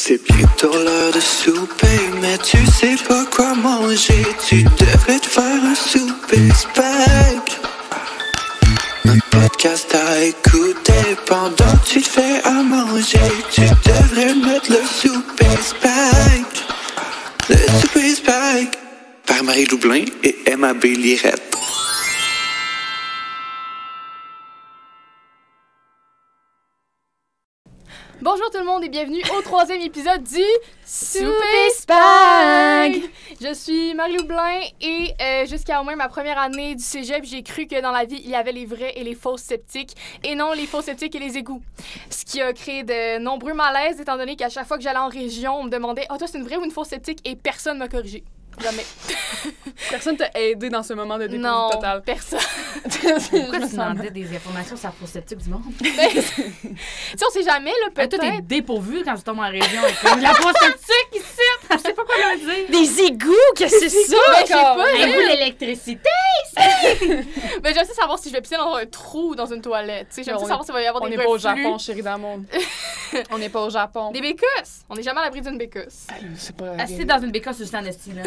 C'est bientôt l'heure de souper, mais tu sais pas quoi manger. Tu devrais te faire un souper spag. Un podcast à écouter pendant que tu te fais à manger. Tu devrais mettre le souper spag. Le souper spag. Par Marie Loublin et Emma B. Lirette. Bonjour tout le monde et bienvenue au 3e épisode du Souper Spag! Je suis Marie-Lou Blin et jusqu'à au moins ma première année du cégep, j'ai cru que dans la vie, il y avait les vrais et les faux sceptiques et non les faux sceptiques et les égouts. Ce qui a créé de nombreux malaises étant donné qu'à chaque fois que j'allais en région, on me demandait « Ah, toi, c'est une vraie ou une fausse sceptique? » et personne m'a corrigé. Jamais. Personne t'a aidé dans ce moment de dépourvu total. Non, personne. Pourquoi tu demandais des informations sur la fausse sceptique du monde? Tu sais, on sait jamais, là, peut-être. Toi, t'es dépourvu quand tu tombes en région. La fausse sceptique, ici! Je sais pas quoi leur dire. Des égouts, qu'est-ce que c'est ça? Ben, je sais pas. Avez-vous l'électricité? Mais j'aime savoir si je vais pisser dans un trou ou dans une toilette. Tu sais, j'aime savoir s'il va y avoir on des n'est pas au reflux. Japon, chérie d'amour. On n'est pas au Japon. Des bécosses! On n'est jamais à l'abri d'une bécosse. C'est pas Assis dans une bécasse sur le stand esti, là.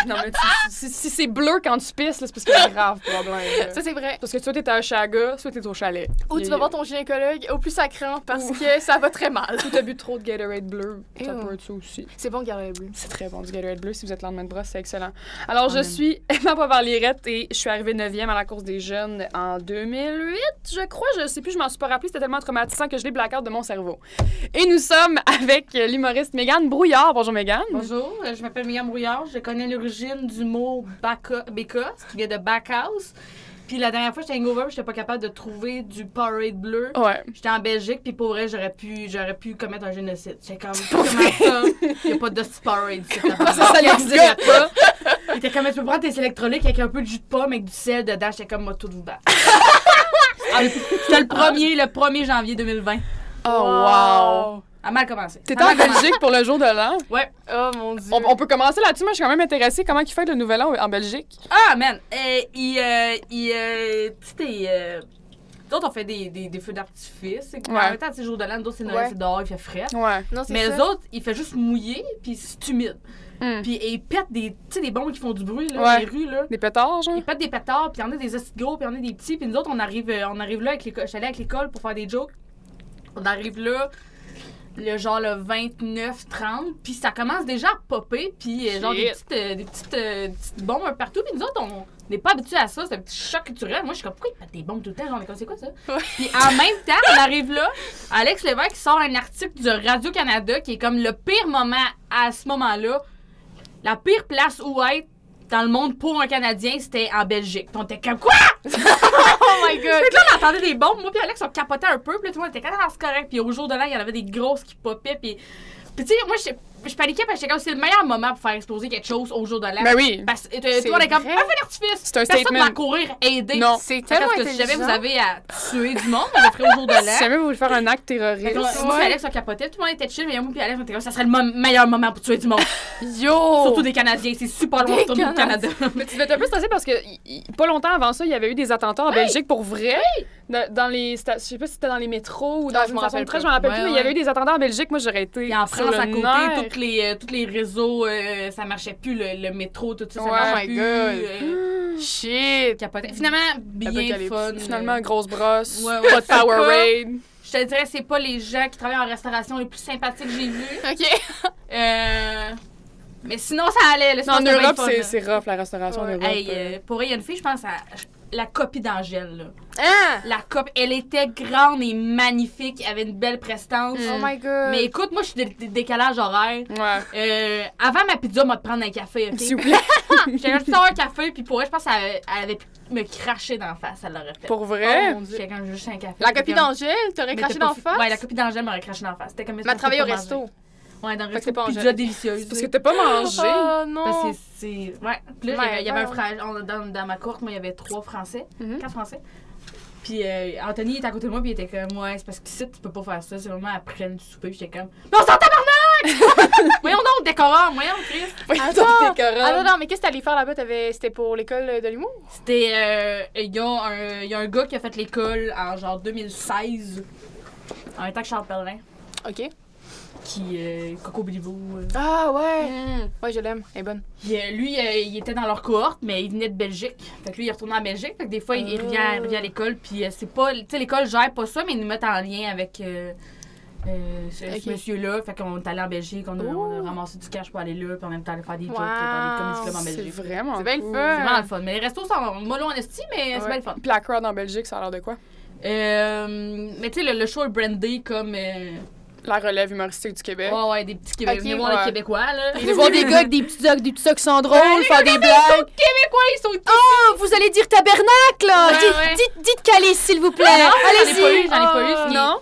Non, mais si c'est bleu quand tu pisses, là, c'est parce qu'il y a un grave problème. Là. Ça, c'est vrai. Parce que soit t'es à Oshaga, soit t'es au chalet. Ou tu vas voir ton gynécologue au plus sacrant parce que ça va très mal. Ou t'as bu trop de Gatorade bleu, ça Ew. peut être ça aussi. C'est bon, Gatorade bleu. C'est très bon, du Gatorade bleu. Si vous êtes lendemain de brosse, c'est excellent. Alors, je suis Emma Poivre-Lirette et je suis arrivée 9e à la course des jeunes en 2008, je crois. Je sais plus, je m'en suis pas rappelée. C'était tellement traumatisant que je l'ai blackout de mon cerveau. Et nous sommes avec l'humoriste Mégane Brouillard. Bonjour, Mégane. Bonjour, je m'appelle Mégane Brouillard. Je connais l'origine du mot bécasse, qui vient de backhouse. Puis la dernière fois, j'étais hangover, j'étais pas capable de trouver du Powerade bleu. Ouais. J'étais en Belgique, puis pour vrai, j'aurais pu commettre un génocide. J'étais comme, comment ça? Il y a pas de Powerade. Ça n'existe pas. Il était comme, tu peux prendre tes électrolytes avec un peu de jus de pomme, avec du sel dedans. J'étais comme, moi, tout vous battre. C'était le 1er janvier 2020. Oh, wow. A mal commencé. T'étais en Belgique pour le jour de l'an? Ouais. Oh mon Dieu. On peut commencer là-dessus. Moi, je suis quand même intéressée. Comment ils fêtent le nouvel an en Belgique? Ah, man! Tu sais, d'autres, on fait des feux d'artifice. En même temps, c'est jour de l'an, d'autres, c'est Noël, c'est dehors, il fait frais. Ouais. Non, c'est Mais ça. les autres, il fait juste mouiller, puis c'est humide. Puis ils pètent des bombes qui font du bruit, là, dans les rues, là. Des pétards, genre? Ils pètent des pétards, puis il y en a des hosties de gros, puis il y en a des petits. Puis nous autres, on arrive là avec l'école. Je suis allée avec l'école pour faire des jokes. On arrive là, le 29-30, puis ça commence déjà à popper, puis genre des petites bombes un peu partout. Puis nous autres, on n'est pas habitués à ça, c'est un petit choc culturel. Moi, je suis comme, pourquoi ils pètent des bombes tout le temps? Genre, c'est quoi ça? Ouais. Puis en même temps, on arrive là, Alex Lévesque sort un article de Radio-Canada qui est comme le pire moment à ce moment-là. La pire place où être dans le monde pour un Canadien, c'était en Belgique. Puis on était comme, quoi? Oh my god! Fait que là, on entendait des bombes. Moi puis Alex, on capotait un peu. Puis là, tout le monde était quand même c'est correct. Puis au jour de l'an, il y en avait des grosses qui popaient. Puis tu sais, moi, je paniquais parce que j'étais comme, c'est le meilleur moment pour faire exploser quelque chose au jour de l'an. Ben oui. Parce que toi, on est comme, vrai. un feu d'artifice. C'est un Personne statement. va courir aider. Non. C'est Fait tellement que si jamais vous intelligent. avez à tuer du monde, on le ferait au jour de Si l'an. jamais vous voulez faire un acte Fait que terroriste. moi, puis Alex, on capotait. Tout le monde était chill. Mais moi, puis Alex, on était comme, ça serait le meilleur moment pour tuer du monde. Yo! Surtout des Canadiens. C'est super loin Des de au Canada. Mais tu devais être un peu stressé parce que pas longtemps avant ça, il y avait eu des attentats en Belgique pour vrai. Dans les je sais pas si c'était dans les métros ou dans Ah, je une me station rappelle de train, pas. je me rappelle Ouais, plus, mais il y avait ouais. eu des attentats en Belgique. Moi, j'aurais été Et en sur France, le à côté, nerf. tous les réseaux, ça marchait plus, le métro, tout ça, ça Ouais. marchait Oh my plus. God. Shit! Capotait. Finalement, bien Apocalypse. fun. Finalement, grosse brosse, Ouais, pas de c'est Powerade. Je te dirais, c'est pas les gens qui travaillent en restauration les plus sympathiques que j'ai vus. OK. Mais sinon, ça allait. Là, Non, en sinon, c'était bien Europe, fun, là. c'est rough, la restauration en Ouais. Europe. Hey, pour vrai, il y a une fille, je pense, la copie d'Angèle. Là. Ah! La copie, elle était grande et magnifique. Elle avait une belle prestance. Oh my god. Mais écoute, moi, je suis décalage horaire. Ouais. Avant ma pizza, moi, de prendre un café, OK? S'il vous plaît. J'étais juste un café, puis pour elle, je pense qu'elle avait pu me cracher d'en face, elle l'aurait fait. Pour Oh vrai? mon Dieu. J'étais comme juste un café. La copie C'était comme- d'Angèle, t'aurais Mais craché t'as pas d'en fait- face? Ouais, la copie d'Angèle m'aurait craché d'en face. C'était comme Mais elle travaillait au resto. Ouais, dans le Fait que resto. c'est pas Pizza Angèle. délicieuse. Parce que t'as pas mangé. Oh non! Parce que c'est. Ouais. Puis là, Ouais, il y avait un ouais. dans ma courte, moi, il y avait 3 Français. Mhm. 4 Français. Puis Anthony il était à côté de moi, puis il était comme, ouais, c'est parce que ici, tu peux pas faire ça. C'est vraiment après le souper. Puis j'étais comme, mais on s'en tabarnak! Voyons donc, décorum, voyons, Chris. Attends, non, mais qu'est-ce que t'allais faire là-bas? C'était pour l'école de l'humour? C'était. Il y a un gars qui a fait l'école en genre 2016, en même temps que Charles Pellerin. OK. Coco Béliveau. Ah ouais! Ouais, je l'aime. Elle est bonne. Il était dans leur cohorte, mais il venait de Belgique. Fait que lui, il est retourné en Belgique. Fait que des fois, il revient à l'école. Puis c'est pas. Tu sais, l'école gère pas ça, mais ils nous mettent en lien avec ce monsieur-là. Fait qu'on est allé en Belgique. On a ramassé du cash pour aller là. Puis en même temps, aller faire des jokes dans les comedy clubs en Belgique. C'est vraiment C'est bien le cool. fun. C'est vraiment le fun. Mais les restos sont mollo en esti, mais c'est bien le fun. Puis la crowd en Belgique, ça a l'air de quoi? Mais tu sais, le show est brandé comme. La relève humoristique du Québec. Ouais, des petits Québécois. Venez voir les Québécois, là. Venez voir des gars avec des petits socs qui sont drôles, faire des blagues. Québécois, ils sont. Oh, vous allez dire tabernacle, là! Ouais. Dites calice, s'il vous plaît. Allez-y. J'en ai pas eu. Non?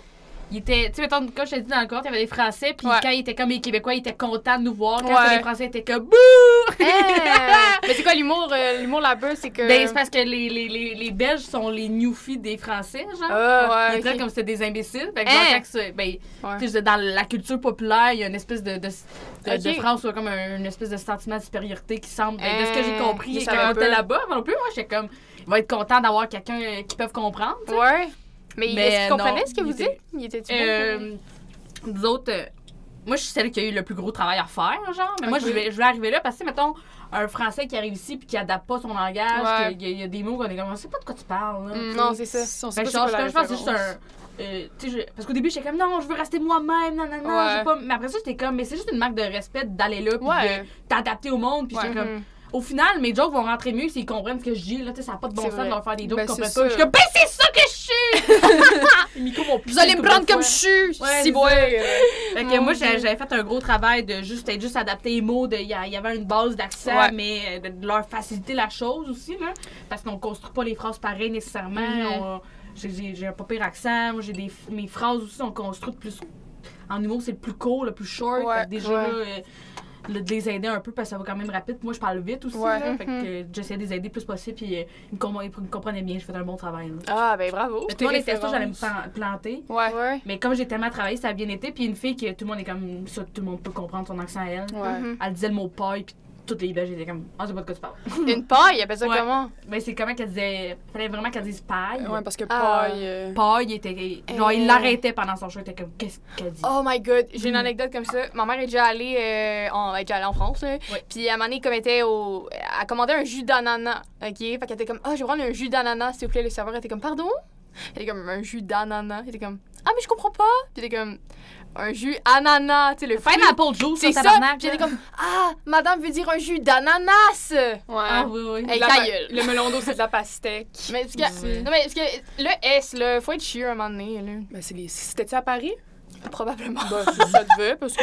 Il était, tu sais, mettons, quand je t'ai dit dans le cohorte, il y avait des Français, puis Ouais. quand ils étaient comme les Québécois, ils étaient contents de nous voir. Quand Ouais. les Français étaient comme bouh! Mais c'est quoi l'humour? L'humour là-bas, c'est que. Ben, c'est parce que les Belges sont les newfies des Français, genre. Ah, Ils ouais. traitent comme si c'était des imbéciles. Fait que genre, quand c'est- ben, tu sais, dans la culture populaire, il y a une espèce de France, comme une espèce de sentiment de supériorité qui semble, ben, de ce que j'ai compris je quand savais on était pas. là-bas. Moi non plus, moi, j'étais comme, il va être content d'avoir quelqu'un qui peuvent comprendre. tu sais. Ouais. Mais Mais est-ce qu'il comprenait non, ce que vous il dites? était- Il était-tu bon? Nous autres, moi, je suis celle qui a eu le plus gros travail à faire, genre. Mais moi, Ok. je voulais arriver là parce que, mettons, un Français qui arrive ici puis qui adapte pas son langage, Ouais. qu'il y a des mots qu'on est comme, on sait pas de quoi tu parles, là. Non, c'est ça. On sait Fait pas que c'est quoi la je pense que c'est juste référence. tu sais, parce qu'au début, j'étais comme, non, je veux rester moi-même, non, Ouais. je veux pas. Mais après ça, j'étais comme, mais c'est juste une marque de respect d'aller là puis Ouais. de t'adapter au monde. Puis j'étais comme, au final, mes jokes vont rentrer mieux s'ils comprennent ce que je dis, là. Tu sais, ça n'a pas de bon C'est sens vrai. de leur faire des jokes Ben, qui comprennent c'est pas. Je suis ça. comme, ben, c'est ça que je suis! Les micros m'ont Vous allez me prendre comme je suis. suis. Ouais, Si c'est bon. ça. Fait que moi, j'avais fait un gros travail de juste adapter les mots. Il y avait une base d'accent, Ouais. mais de leur faciliter la chose aussi, là. Parce qu'on construit pas les phrases pareilles nécessairement. J'ai un pas pire accent. Moi, mes phrases aussi sont construites plus. En humour, c'est le plus court, le plus short. Ouais, Fait que déjà, là, de les aider un peu parce que ça va quand même rapide. Moi, je parle vite aussi. Ouais. Là, fait que j'essaie de les aider le plus possible. Puis ils me comprenaient bien. Je fais un bon travail. Là. Ah, ben bravo. Mais tout le monde était sûr que j'allais me références. planter. Ouais. Mais comme j'ai tellement travaillé, ça a bien été. Puis une fille que tout le monde est comme ça, tout le monde peut comprendre son accent à elle. Ouais. Elle disait le mot paille, puis toutes les Belges étaient comme, ah, je sais pas de quoi tu parles. Une paille, appelle ça Ouais. comment? Mais c'est comment qu'elle disait, fallait vraiment qu'elle dise paille. Ouais, parce que Ah. paille. Paille, il était, genre, il l'arrêtait pendant son show, il était comme, qu'est-ce qu'elle dit? Oh my god, j'ai une anecdote comme ça. Ma mère est déjà allée, en France, là. Ouais. Puis à un moment donné, comme elle était elle commandait un jus d'ananas, ok? Fait qu'elle était comme, ah, je vais prendre un jus d'ananas, s'il vous plaît. Le serveur était comme, pardon? Elle était comme, un jus d'ananas. Elle était comme, ah, mais je comprends pas. Puis elle était comme, un jus ananas, tu sais, le fruit. Pineapple juice, C'est ça. tabarnak, Puis elle là. était comme, ah, madame veut dire un jus d'ananas. Ouais. Ah oui, oui. Hey, La- ta gueule. Le melon d'eau, c'est de la pastèque. Mais parce que, non, mais parce que le S, là, faut être chieux à un moment donné, là. Ben, c'était-tu à Paris? Probablement. Ben, ça devait, parce que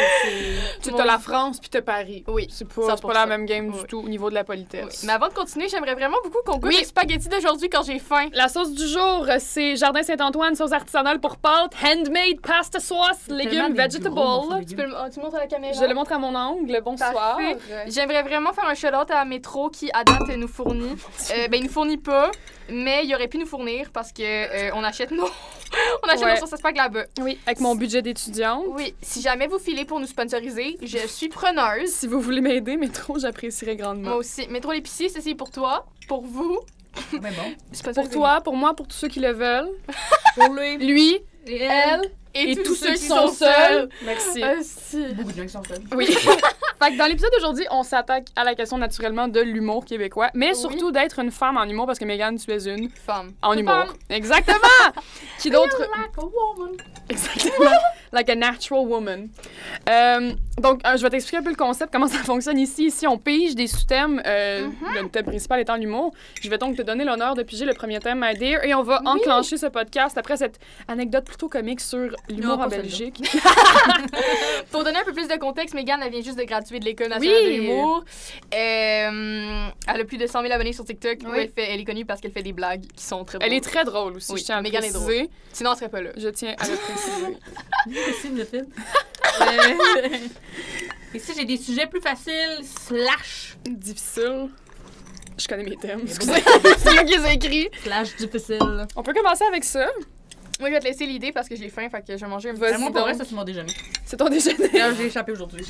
tu Ouais. as la France puis t'as Paris. Oui, C'est pas 100%. la même game Oui. du tout au niveau de la politesse. Oui. Mais avant de continuer, j'aimerais vraiment beaucoup qu'on goûte Oui. les spaghettis d'aujourd'hui quand j'ai faim. La sauce du jour, c'est Jardin Saint-Antoine, sauce artisanale pour pâtes, handmade pasta sauce, légumes, vegetables. Tu montres à la caméra? Je le montre à mon angle. Bonsoir. Parfait. J'aimerais vraiment faire un shout-out à Métro qui, à date, nous fournit. Ben, il nous fournit pas, mais il aurait pu nous fournir parce que on achète nos... on achète Ouais. nos sauces à spag là-bas. Oui, avec mon budget d'étudiante. Oui, si jamais vous filez pour nous sponsoriser, je suis preneuse. Si vous voulez m'aider, Métro, j'apprécierais grandement. Moi aussi. Métro l'épicier, ceci pour toi, pour vous. Mais bon. Pour Sponsorisez-nous. toi, pour moi, pour tous ceux qui le veulent. Pour lui. Lui, Et elle Et, et tous ceux qui sont seuls. Merci. Si. Beaucoup de gens qui sont seuls. Oui. Fait que dans l'épisode d'aujourd'hui, on s'attaque à la question naturellement de l'humour québécois, mais surtout d'être une femme en humour parce que Mégane, tu es une Femme. en humour. femme. Exactement! Qui d'autre? Like a woman. Exactement. Like a natural woman. Donc, je vais t'expliquer un peu le concept, comment ça fonctionne ici. Ici, on pige des sous-thèmes, le thème principal étant l'humour. Je vais donc te donner l'honneur de piger le premier thème, my dear, et on va enclencher ce podcast après cette anecdote plutôt comique sur l'humour Non, en pas Belgique. Pour donner un peu plus de contexte, Mégane, elle vient juste de graduer de l'École nationale de l'humour. Elle a plus de 100 000 abonnés sur TikTok où Oui. elle est connue parce qu'elle fait des blagues qui sont très drôles. Elle est très drôle aussi, Oui, je tiens à le Mégane est préciser. Sinon, elle serait pas là. Je tiens à le préciser. Possible, le film. Ici, j'ai des sujets plus faciles, / Difficile. Je connais mes thèmes. C'est C'est moi qui les ai écrits. / difficile. On peut commencer avec ça. Moi, je vais te laisser l'idée parce que j'ai faim, fait que je vais manger un Vas-y, Moi, donc. pour vrai, ça, c'est mon déjeuner. C'est ton déjeuner. D'ailleurs, j'ai échappé aujourd'hui.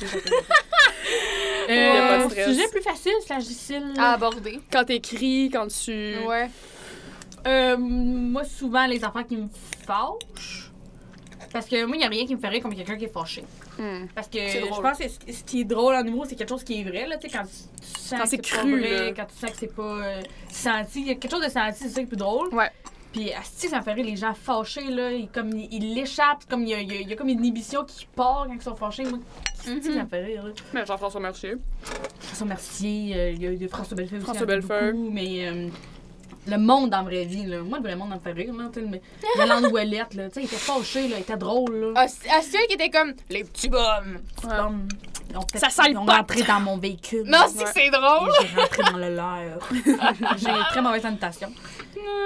Y a pas de stress. Sujet plus facile / difficile. à aborder. Quand t'écris, quand tu... Ouais. Moi, souvent, les enfants qui me fâchent. Parce que moi, il n'y a rien qui me fait rire comme quelqu'un qui est fâché. Parce que C'est je drôle. pense que ce qui est drôle en humour, c'est quelque chose qui est vrai, là, tu sais, quand tu sens Quand que c'est pas cru, vrai, là. quand tu sens que c'est pas senti. Il y a quelque chose de senti, c'est ça qui est plus drôle. Ouais. Puis, asti, ça me fait rire les gens fâchés, là, ils l'échappent, comme il y a comme une inhibition qui part quand ils sont fâchés. Moi, asti, ça me fait rire, là. Mais Jean-François Mercier. François Mercier, il y a François Bellefeuille aussi. François il y en a Bellefeuille. beaucoup, mais le monde dans la vraie vie, là. Moi, le vrai monde, ça me fait rire, là. Tu sais, Yolande Ouellette, là. Tu sais, il était fâché, là. Il était drôle, là. Astien qui était comme les petits bums. Comme, Ça sent le Ils ont pot. rentré dans mon véhicule. Non, c'est que c'est drôle. Et j'ai rentré dans le leur. J'ai très mauvaise annotation.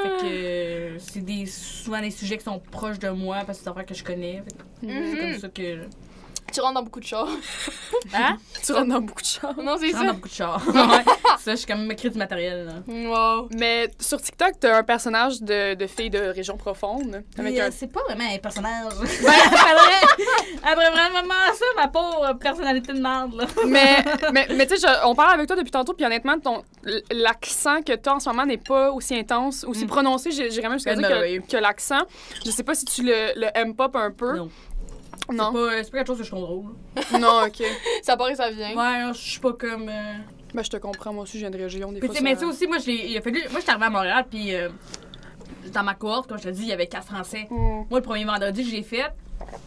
Fait que c'est souvent des sujets qui sont proches de moi parce que c'est des affaires que je connais. Fait que c'est comme ça que. Tu rentres dans beaucoup de chars. Hein? Tu rentres dans beaucoup de choses. Non, c'est Je rentre ça. dans beaucoup de chars. Ouais. Ça, je suis comme écrit du matériel. Là. Wow. Mais sur TikTok, t'as un personnage de fille de région profonde. Avec Mais, un... c'est pas vraiment un personnage. Après vraiment ça, ma pauvre personnalité de merde. Là. mais tu sais, on parle avec toi depuis tantôt, puis honnêtement, l'accent que t'as en ce moment n'est pas aussi intense, aussi prononcé, j'irais même jusqu'à dire que l'accent. Je sais pas si tu le M-pop un peu. Non. Non. C'est pas quelque chose que je trouve drôle. Non, OK. Ça part et ça vient. Ouais, je suis pas comme. Ben, je te comprends, moi aussi, je viens de région, des Puis, fois. tu sais, mais ça aussi, moi, il a fallu. Moi, je suis arrivée à Montréal, puis dans ma cohorte, comme je te dis, il y avait 4 Français. Moi, le premier vendredi que j'ai fait,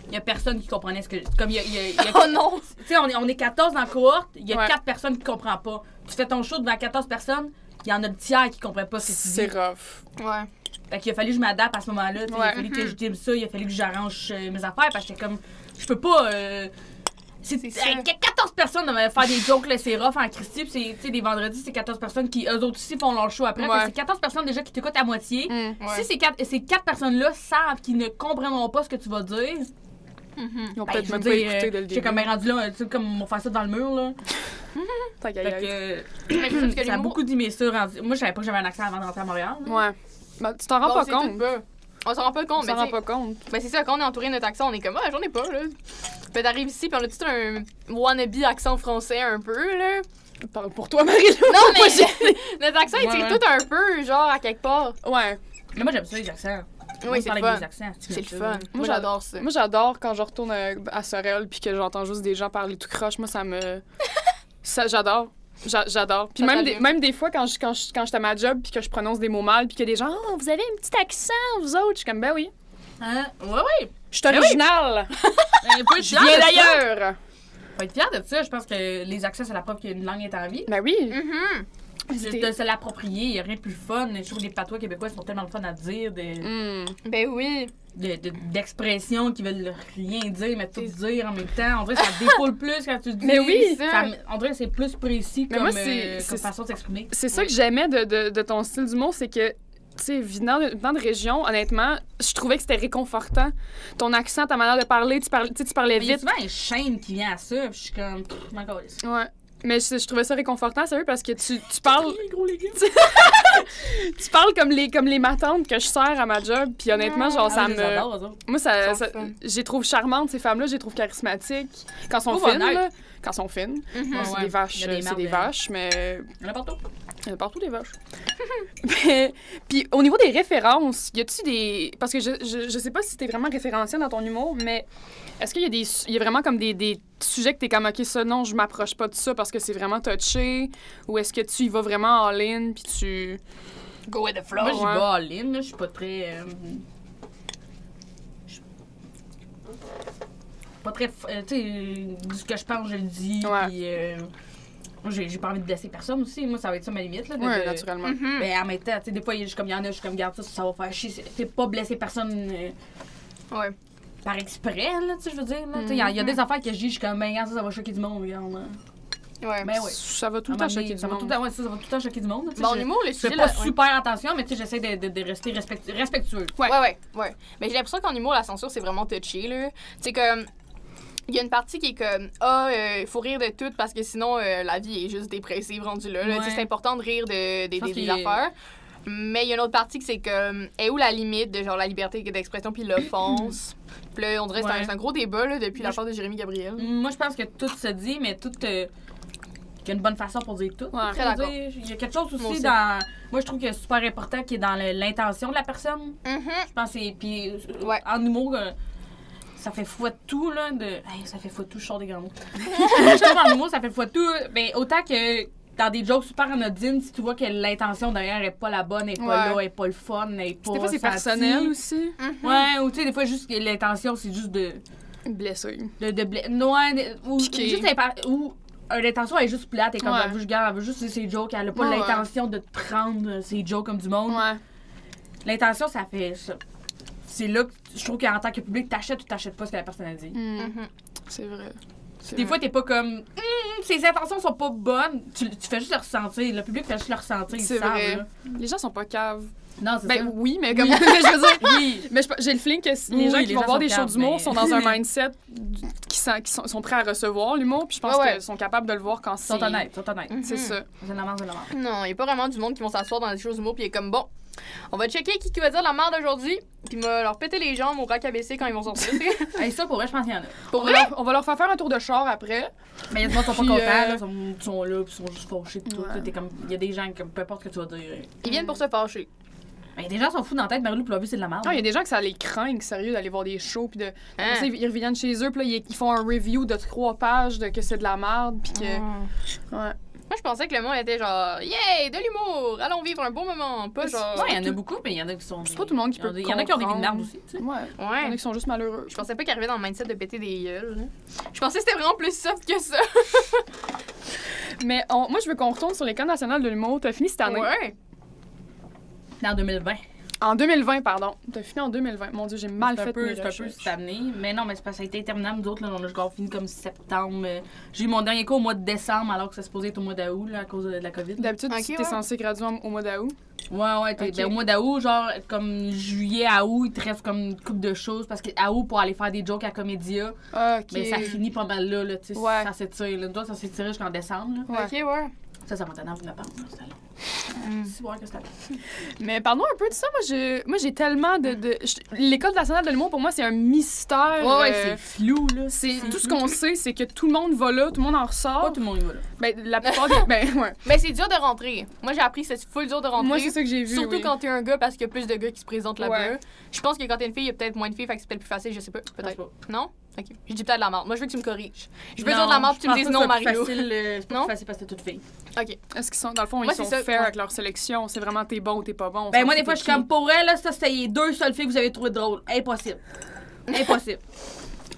il y a personne qui comprenait ce que. Comme il y a Oh non! Tu sais, on est 14 dans la cohorte, il y a Ouais. 4 personnes qui comprennent pas. Tu fais ton show devant 14 personnes, il y en a le tiers qui comprennent pas ce que tu C'est dis. rough. Ouais. Fait qu'il a fallu que je m'adapte à ce moment-là. Tu sais, Il Ouais. a fallu que je dime ça, il a fallu que j'arrange mes affaires, parce que j'étais comme. Je peux pas. C'est ça. 14 personnes devaient faire des jokes, là, c'est rough en Christie. Puis, tu sais, les vendredis, c'est 14 personnes qui, eux autres aussi, font leur show après. Ouais. Fait que c'est 14 personnes déjà qui t'écoutent à moitié. Ouais. Si ces 4 personnes-là savent qu'ils ne comprendront pas ce que tu vas dire, Ils ont ben, peut-être je même veux pas dire, écouté dès le j'ai début. comme ben rendu là, tu sais, comme on va faire ça dans le mur, là. Ta Fait gaillette. que, Mais je pense que ça a l'humour- beaucoup d'aimer ça. Moi, je savais pas que j'avais un accent avant de rentrer à Montréal. là. Ouais. Ben, tu t'en rends Bon, pas c'est compte. tout peu. On s'en rend pas On compte, s'en mais rend tu pas compte. sais, ben c'est ça, quand on est entouré de notre accent, on est comme, ah, j'en ai pas, là. Puis t'arrives ici, puis on a tout un wannabe accent français un peu, là. Parle pour toi, Marie-Lou. Non, mais notre accent, il Ouais, tire ouais. tout un peu, genre, à quelque part. Ouais. Mais moi, j'aime ça, les accents. Oui, c'est le avec fun. des accents. C'est le j'aime fun. ça. Moi, j'adore ça. Moi, j'adore quand je retourne à Sorel puis que j'entends juste des gens parler tout croche. Moi, ça me... ça, j'adore. J'adore. Puis Ça même, t'allume. même des fois, quand j'étais à ma job puis que je prononce des mots mal puis qu'il y a des gens « Oh, vous avez un petit accent, vous autres? » Je suis comme « Ben oui. Hein? Ouais. Je suis originale. Faut être Je fier viens de ça. d'ailleurs. Faut être fier de ça. Je pense que les accents, c'est la preuve qu'une langue est en vie. Ben oui. De se l'approprier, il n'y a rien de plus fun. Je trouve que les patois québécois sont tellement fun à dire, Ben oui. d'expressions qui veulent rien dire, mais tout dire en même temps. On dirait que ça découle plus quand tu le dis. Mais oui. On dirait que c'est plus précis Mais comme, moi, c'est façon de s'exprimer. C'est ça que j'aimais de ton style d'humour, c'est que, tu sais, venant de région, honnêtement, je trouvais que c'était réconfortant. Ton accent, ta manière de parler, tu parlais Mais il y a vite. souvent un chaîne qui vient à ça, puis je suis comme, m'en calisse. Ouais. Mais je trouvais ça réconfortant, sérieux, parce que tu parles... Gros les gars. Tu parles comme les matantes que je sers à ma job, puis honnêtement, genre, ça Ah, je les me... adore, eux autres. Moi, Ils sont fun. je les trouve charmantes, ces femmes-là, je les trouve charismatiques. Quand elles sont Trouve fines, honnête. là. Quand elles sont fines. Bon, c'est Ouais. des vaches, Il y a des c'est des marques de- vaches, mais... Il y en a partout. Il y en a partout des vaches. Mais, puis au niveau des références, y a-tu des... Parce que je sais pas si t'es vraiment référentiel dans ton humour, mais est-ce qu'il y a il y a vraiment comme des sujets que t'es comme, OK, ça, non, je m'approche pas de ça parce que c'est vraiment touché, ou est-ce que tu y vas vraiment all-in, puis tu... Go with the flow. Moi, j'y ouais. vais all-in, là. Je suis pas très. Pas très. Tu sais, ce que je pense, je le dis. Ouais. Puis. Moi, j'ai pas envie de blesser personne aussi. Moi, ça va être ça ma limite. Là, Ouais, naturellement. Mais en même temps, tu sais, des fois, il y en a, je suis comme, garde ça, ça va faire chier. T'es pas blesser personne Ouais. par exprès, là, tu sais, je veux dire. Là. Tu sais, il y a des affaires que je dis, je suis comme, ben, regarde, ça va choquer du monde, regarde. Là. Ouais. Ben oui. Ça va tout le À un temps moment donné, choquer du ça va tout monde. le temps, ouais, ça va tout le temps choquer du monde. là, tu sais, Bon, en je- humour, le je fais sujet, pas là, ouais. super attention, mais tu sais, j'essaie de rester respectueux. Ouais. Mais j'ai l'impression qu'en humour, la censure, c'est vraiment touché, là. C'est comme. Il y a une partie qui est comme, il faut rire de tout parce que sinon, la vie est juste dépressive rendue là. Tu sais, Ouais. c'est important de rire des pense des qu'il- affaires. Mais il y a une autre partie qui c'est comme, est où la limite de genre la liberté d'expression puis l'offense? Puis là, on dirait que Ouais. c'est un gros débat là, depuis Moi, l'affaire de Jérémy Gabriel. Moi, je pense que tout se dit, mais tout. qu'il y a une bonne façon pour dire tout. Ouais. Très Je veux d'accord. dire, il y a quelque chose Moi aussi aussi. dans. Moi, je trouve que c'est super important qui est dans l'intention de la personne. Mhm. Je pense que c'est. Puis, Ouais. en humour, ça fait foi de tout, là. Ça fait foi de tout, je sors des grands mots. Je trouve en humour, ça fait foi de tout. Ben, autant que dans des jokes super anodines, si tu vois que l'intention derrière est pas la bonne, n'est pas là, est pas le fun, n'est pas. Des fois, c'est senti. personnel aussi. Ouais, ou tu sais, des fois, juste que l'intention, c'est juste de. Blessure. Ou Piqué. juste ou l'intention elle est juste plate et comme Ouais. elle veut juste dire ses jokes, elle a pas Ouais, l'intention de te rendre ses jokes comme du monde. Ouais. L'intention, ça fait ça. C'est là que je trouve qu'en tant que public, t'achètes ou t'achètes pas ce que la personne a dit. C'est vrai. Des fois, t'es pas comme ses intentions sont pas bonnes. Tu fais juste le ressentir. Le public fait juste le ressentir. Ils C'est savent, vrai. là. Les gens sont pas caves. Non, c'est Ben ça. oui, mais comme. je veux dire. Oui. Mais j'ai le feeling que Oui, les gens les qui gens vont voir sont des shows caves, d'humour mais- sont dans un mindset qui sont prêts à recevoir l'humour, puis je pense Ouais. qu'ils sont capables de le voir quand Ils sont c'est. honnêtes, C'est ça. C'est la merde, c'est la merde. Non, il n'y a pas vraiment du monde qui vont s'asseoir dans des choses d'humour puis il est comme bon. On va checker qui va dire la merde aujourd'hui, puis me leur péter les jambes au rack ABC quand ils vont sortir. Hey, ça, pour vrai, je pense qu'il y en a. Pour On vrai? va leur faire faire un tour de char après. Mais il y a des gens qui sont pas Puis, contents, euh, là, ils sont là, puis ils sont juste fâchés de tout. Ouais. T'es comme, il y a des gens qui, peu importe ce que tu vas dire. Ils viennent pour se fâcher. Mais des gens sont fous dans la tête, Marie-Lou, puis la vie, c'est de la merde. Non, il y a des gens que ça les craint, sérieux, d'aller voir des shows, puis de. Hein? Après ça, ils reviennent chez eux, puis là, ils font un review de 3 pages de que c'est de la merde, puis que. Ouais. Moi, je pensais que le monde était genre, yeah, de l'humour, allons vivre un bon moment. Pas genre. Ouais, il y en a beaucoup, mais il y en a qui sont. C'est pas tout le monde qui peut Il y en a qui ont des vies de merde comprendre. aussi, tu sais. Ouais. Il y en a Ouais. qui sont juste malheureux. Je pensais pas qu'ils arrivaient dans le mindset de péter des gueules. Là. Je pensais que c'était vraiment plus soft que ça. Mais moi, je veux qu'on retourne sur l'école nationale de l'humour. T'as fini cette année. Ouais. En 2020. En 2020, pardon. T'as fini en 2020. Mon Dieu, j'ai mal C'est fait un peu, mes c'est un peu recherches. cette année. Mais non, mais c'est parce que ça a été interminable. Nous autres, là, on a genre fini comme septembre. J'ai eu mon dernier cours au mois de décembre, alors que ça se posait être au mois d'août, là, à cause de la COVID. D'habitude, Ok, tu ouais. es censé graduer au mois d'août. Ouais, Ok. ben, au mois d'août, genre, comme juillet à août, il te reste comme une couple de choses. Parce qu'à août, pour aller faire des jokes à Comédia, OK. mais ça finit pas mal là, tu sais. Ouais. Ça s'étire. Là. Nous autres, ça s'étire jusqu'en décembre, là. Ouais. Ok, ouais. Ça m'a tellement vu de part, là. C'était long. C'est vrai que c'était long. Mais parlons un peu de ça. Moi, j'ai tellement L'école nationale de l'humour, pour moi, c'est un mystère. Ouais, c'est flou, là. c'est tout ce qu'on sait, c'est que tout le monde va là, tout le monde en Pas ressort. tout le monde y va, là. Ben, la plupart des. Ben, ouais. Mais c'est dur de rentrer. Moi, j'ai appris que c'est full dur de rentrer. Moi, c'est ça que j'ai vu. Surtout oui. quand t'es un gars, parce qu'il y a plus de gars qui se présentent là-bas. Ouais. Je pense que quand t'es une fille, il y a peut-être moins de filles, fait que c'est peut-être plus facile, je sais pas. Je pense Peut-être. Non? Ok. Je dis peut-être de la merde. Moi, je veux que tu me corriges. Je veux Non, dire de la merde, je puis tu me pense dises pas non, que c'est Marie-Lou. plus facile, c'est pas Non? plus facile parce que t'es toute fille. Ok. Est-ce qu'ils sont, dans le fond, Moi, ils sont c'est ça, fair ouais. avec leur sélection? C'est vraiment t'es bon ou t'es pas bon? on Ben, s'en moi, des fout, fois, t'es je suis qui. comme, pour elle, là, ça, c'était les 2 seules filles que vous avez trouvé drôles. Impossible. Impossible.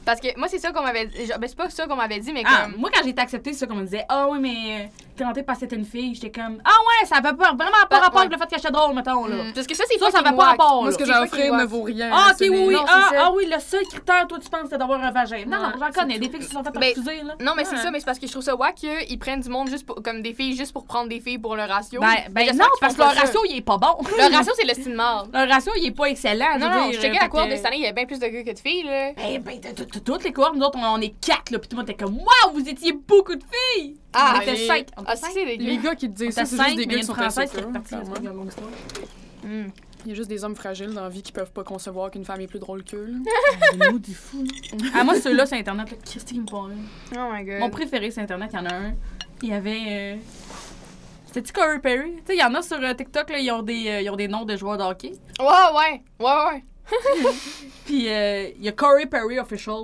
Parce que moi, c'est ça qu'on m'avait dit. Ben, c'est pas ça qu'on m'avait dit, mais Ah, comme. moi, quand j'ai été acceptée, c'est ça qu'on me disait. Ah oui, mais t'es rentrée parce que t'es une fille. J'étais comme, ah ouais, ça avait pas, vraiment pas rapport Ouais. avec le fait que j'étais drôle, mettons, là. Parce que ça, c'est Ça, ça fucking avait pas wack. rapport, Moi, là. ce que C'est j'ai à fucking offrir ne wack. vaut rien. Ah, ok, c'est oui, des- oui. Non, c'est Ah, ça. ah oui, le seul critère, toi, tu penses, c'est d'avoir un vagin. Non, Ouais, non, j'en connais. Des filles qui se sont fait Ben, refuser, là. Non, mais c'est Ouais. ça, mais c'est parce que je trouve ça wack qu'ils prennent du monde juste pour, comme des filles juste pour prendre des filles pour le ratio. Ben, Mais j'espère non, qu'ils parce que font leur pas ça. ratio, il est pas bon. Le ratio, c'est le style marde. Leur ratio, il est pas excellent. Non, veux non, dire, je checkais fait la cour que- de cette année, il y avait bien plus de gars que de filles, là. Toutes les cours, nous autres, on est 4, là, pis tout le monde était comme, waouh, vous étiez beaucoup de filles! Ah, on était mais- 5. Ah, si, c'est des Les gars. gars qui te disent T'as ça, c'est juste 5, des mais gars il y qui a sont une Française qui est insécures. repartie, c'est clairement. pas une longue histoire. Il y a juste des hommes fragiles dans la vie qui peuvent pas concevoir qu'une femme est plus drôle qu'eux. là. Des mots des fous. Ah, moi, ceux-là, sur Internet, là, Christy qui me parle. Oh my god. Mon préféré sur Internet, il y en a un. Il y avait. C'était-tu Corey Perry? Tu sais, il y en a sur TikTok, là, ils ont des noms de joueurs de hockey. Ouais. Puis il y a Corey Perry Official.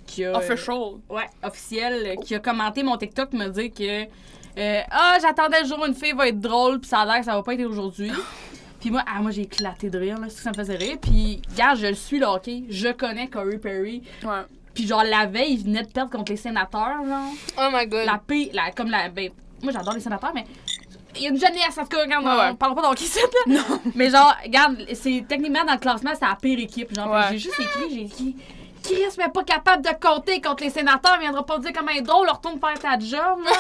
Qui a, Official. Ouais, officiel, qui a commenté mon TikTok pour me dire que. Ah, j'attendais le jour où une fille va être drôle, puis ça a l'air que ça va pas être aujourd'hui. Puis moi, j'ai éclaté de rire, là, c'est que ça me faisait rire. Puis, regarde, je le suis le hockey, je connais Corey Perry. Ouais. Puis genre, la veille, il venait de perdre contre les sénateurs, genre. Oh my god. Ben, moi, j'adore les sénateurs, mais il y a une jeunesse, en tout cas, regarde, Ouais. on parle pas de hockey, ça, là. Non. Mais genre, regarde, c'est techniquement dans le classement, c'est la pire équipe, genre. Ouais. J'ai juste écrit, Chris, mais pas capable de compter contre les sénateurs, viendra pas dire comment elle est drôle, retourne faire ta job, là.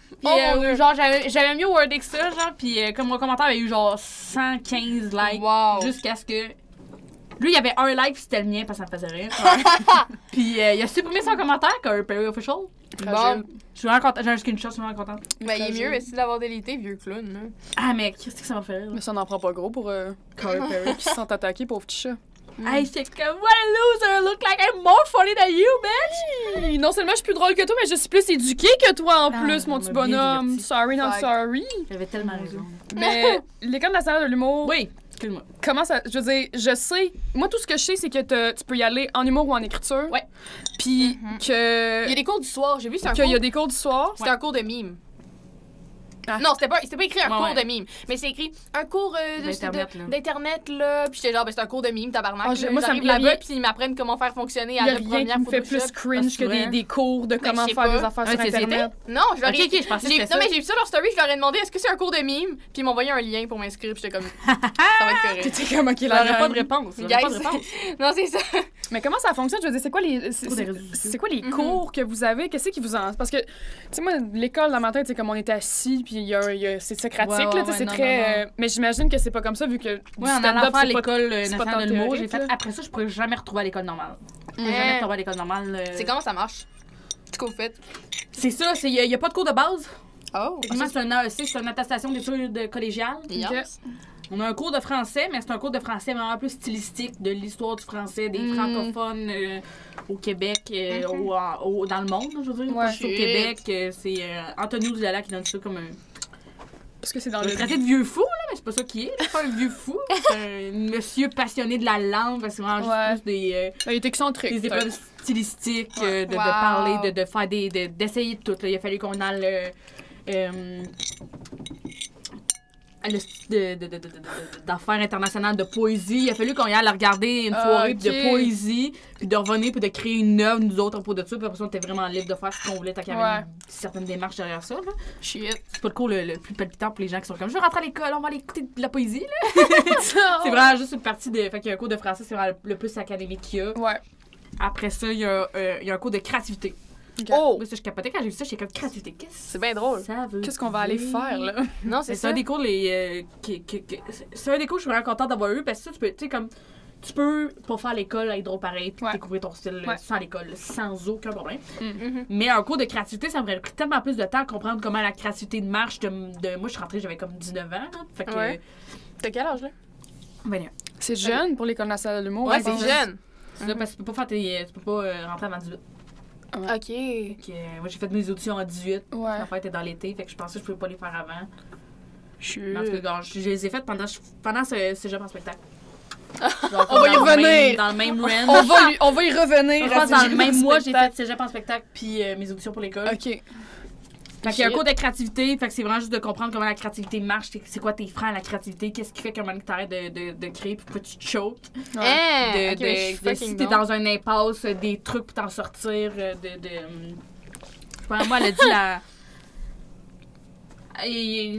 Puis, Oh, mon Dieu. genre, j'avais mieux wordé que ça, genre, puis comme mon commentaire avait eu genre 115 likes, Wow. jusqu'à ce que. Lui, il y avait un like, puis c'était le mien, parce que ça me faisait rire. Puis, il a supprimé son commentaire, Corey Perry Official. Fragile. Je suis vraiment contente, j'ai un screenshot, je suis vraiment contente. Ben, il est mieux essayer d'avoir délité, vieux clown, là. Ah, mais qu'est-ce que ça m'a fait rire, là? Mais ça n'en prend pas gros pour Corey Perry qui se sent attaqué, pauvre petit chat. Hey, j'étais comme, what a loser, look like I'm more funny than you, bitch! Non seulement je suis plus drôle que toi, mais je suis plus éduquée que toi en Ah, plus, ça mon m'a petit bien bonhomme. diverti. Sorry, not Fuck. sorry. J'avais tellement raison. Mais l'École nationale de l'humour, Oui. Excuse-moi. Comment ça. Je veux dire, je sais. Moi, tout ce que je sais, c'est que tu peux y aller en humour ou en écriture. Ouais. Puis que. Il y a des cours du soir. J'ai vu, c'est un Qu'il cours. y a des cours du soir. C'était un cours de mime. Ah. Non, c'était pas écrit un cours ouais. de mime, mais c'est écrit un cours d'Internet, là. Puis j'étais genre, ben, c'est un cours de mime, tabarnak. Ah, là. moi, ça me- J'arrive y a là-bas, rien- puis ils m'apprennent comment faire fonctionner Il y a à la rien première qui me fait Photoshop. plus cringe que vrai? des cours de comment je sais faire pas. des affaires Un sur CCT? Internet. Non, je leur ai... Ok, je pensais que c'était Non, mais ça. j'ai vu ça sur leur story, je leur ai demandé est-ce que c'est un cours de mime, puis ils m'ont envoyé un lien pour m'inscrire, puis j'étais comme ça va être correct. T'es comme, OK, J'aurais là, pas de réponse. Guys. J'aurais pas de réponse. Non, c'est ça. Mais comment ça fonctionne? Je veux dire, c'est quoi les, Cours des réseaux sociaux. c'est quoi les cours que vous avez? Qu'est-ce qui vous en... Parce que, tu sais, moi, l'école, dans ma tête, c'est comme on est assis, puis c'est socratique, Ouais, là, tu sais, ouais, c'est non, très... non. mais j'imagine que c'est pas comme ça, vu que Ouais, du en allant stand-up, faire c'est pas... l'école c'est pas nationale de tant l'humour, j'ai théorique, fait là. après ça, je pourrais jamais retrouver à l'école normale. Je pourrais Hein. jamais retrouver à l'école normale. C'est comment ça marche? C'est quoi vous faites? C'est ça, il y a pas de cours de base. Oh, Techniquement, c'est un AEC, c'est une attestation d'études collégiales. yes. On a un cours de français, mais c'est un cours de français vraiment plus stylistique, de l'histoire du français, des francophones au Québec, dans le monde, je veux dire. Ouais. Pas juste au Shit. Québec. C'est Anthony Oudilala qui donne ça comme un... Parce que c'est dans Je le... vais le traiter de vieux fou, là, mais c'est pas ça qui est. C'est pas un vieux fou. C'est un monsieur passionné de la langue, parce que c'est vraiment Ouais. juste plus des Il est excentrique. des épreuves stylistiques, de Wow. parler, de faire d'essayer de tout. Là. Il a fallu qu'on aille le style d'affaires internationales de poésie. Il a fallu qu'on y aille regarder une soirée ok. de poésie, puis de revenir, puis de créer une œuvre, nous autres, à propos de ça. Puis après ça, on était vraiment libre de faire ce qu'on voulait, tant qu'il y avait Ouais. une certaine démarche derrière ça. Là. Shit. C'est pas le cours le plus palpitant pour les gens qui sont comme « Je veux rentrer à l'école, on va aller écouter de la poésie. » là. C'est vraiment juste une partie de... Fait qu'il y a un cours de français, c'est vraiment le plus académique qu'il y a. Ouais. Après ça, il y a un cours de créativité. Oh! Moi, ça, je capotais quand j'ai vu ça, j'étais comme créativité. Qu'est-ce C'est bien drôle. que ça veut Qu'est-ce qu'on va aller dire? faire, là? Non, c'est C'est ça. un des cours c'est un des cours que je suis vraiment contente d'avoir eu parce que ça, tu peux, tu sais, comme. Tu peux pas faire l'école être drôle pareil puis Ouais. découvrir ton style Ouais. sans l'école, sans aucun problème. Mhm. Mais un cours de créativité, ça m'aurait pris tellement plus de temps à comprendre comment la créativité marche. Moi, je suis rentrée, j'avais comme 19 ans. Là, fait que. Ouais. T'as quel âge, là? Ben, C'est jeune pour l'École nationale de l'humour. Ouais, je c'est pense. jeune. c'est ça, parce que tu peux pas tu peux pas rentrer avant 18. OK. Fait que, moi, j'ai fait mes auditions en 18. Ouais. Ma fête était dans l'été, fait que je pensais que je pouvais pas les faire avant. Chut. Mais en tout cas, je les ai faites pendant ce cégep en spectacle. On va y revenir. Dans le même range. On va y revenir. Je pense dans le Cégep même en mois, j'ai spectacle. fait cégep en spectacle puis mes auditions pour l'école. OK. Fait qu'il y a un cours de créativité, fait que c'est vraiment juste de comprendre comment la créativité marche, c'est quoi tes freins à la créativité, qu'est-ce qui fait qu'un moment donné t'arrêtes de créer puis pourquoi tu te choques. Hein? De, Ok, mais je suis si fucking t'es down. dans un impasse, des trucs pour t'en sortir, je pense, moi, elle a dit la...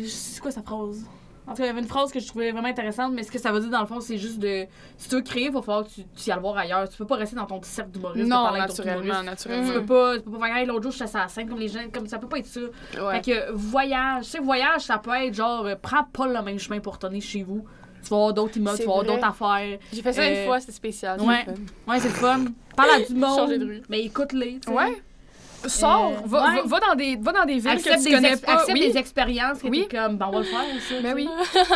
C'est quoi sa phrase? En tout cas, il y avait une phrase que je trouvais vraiment intéressante, mais ce que ça veut dire, dans le fond, c'est juste de... Si tu veux créer, il va falloir que tu y ailles le voir ailleurs. Tu peux pas rester dans ton petit cercle d'humoristes. de Non, parler avec d'autres naturellement, humoristes. naturellement. Tu peux pas faire hey, l'autre jour, je suis à la scène comme les gens, comme ça peut pas être ça. Ouais. Fait que voyage, tu sais, voyage, ça peut être genre, prends pas le même chemin pour retourner chez vous. Tu vas avoir d'autres immeubles, C'est tu vas avoir vrai. d'autres affaires. J'ai fait ça une fois, c'était spécial. c'est ouais. le fun. Ouais, c'est le fun. Parle à du monde. Changer de rue. Mais écoute-les. tu sais. Ouais. Sors, va dans des villes Accepte que tu des connais pas. accepte Oui. des expériences que Oui. t'es comme, ben on va le faire, ça. Mais oui.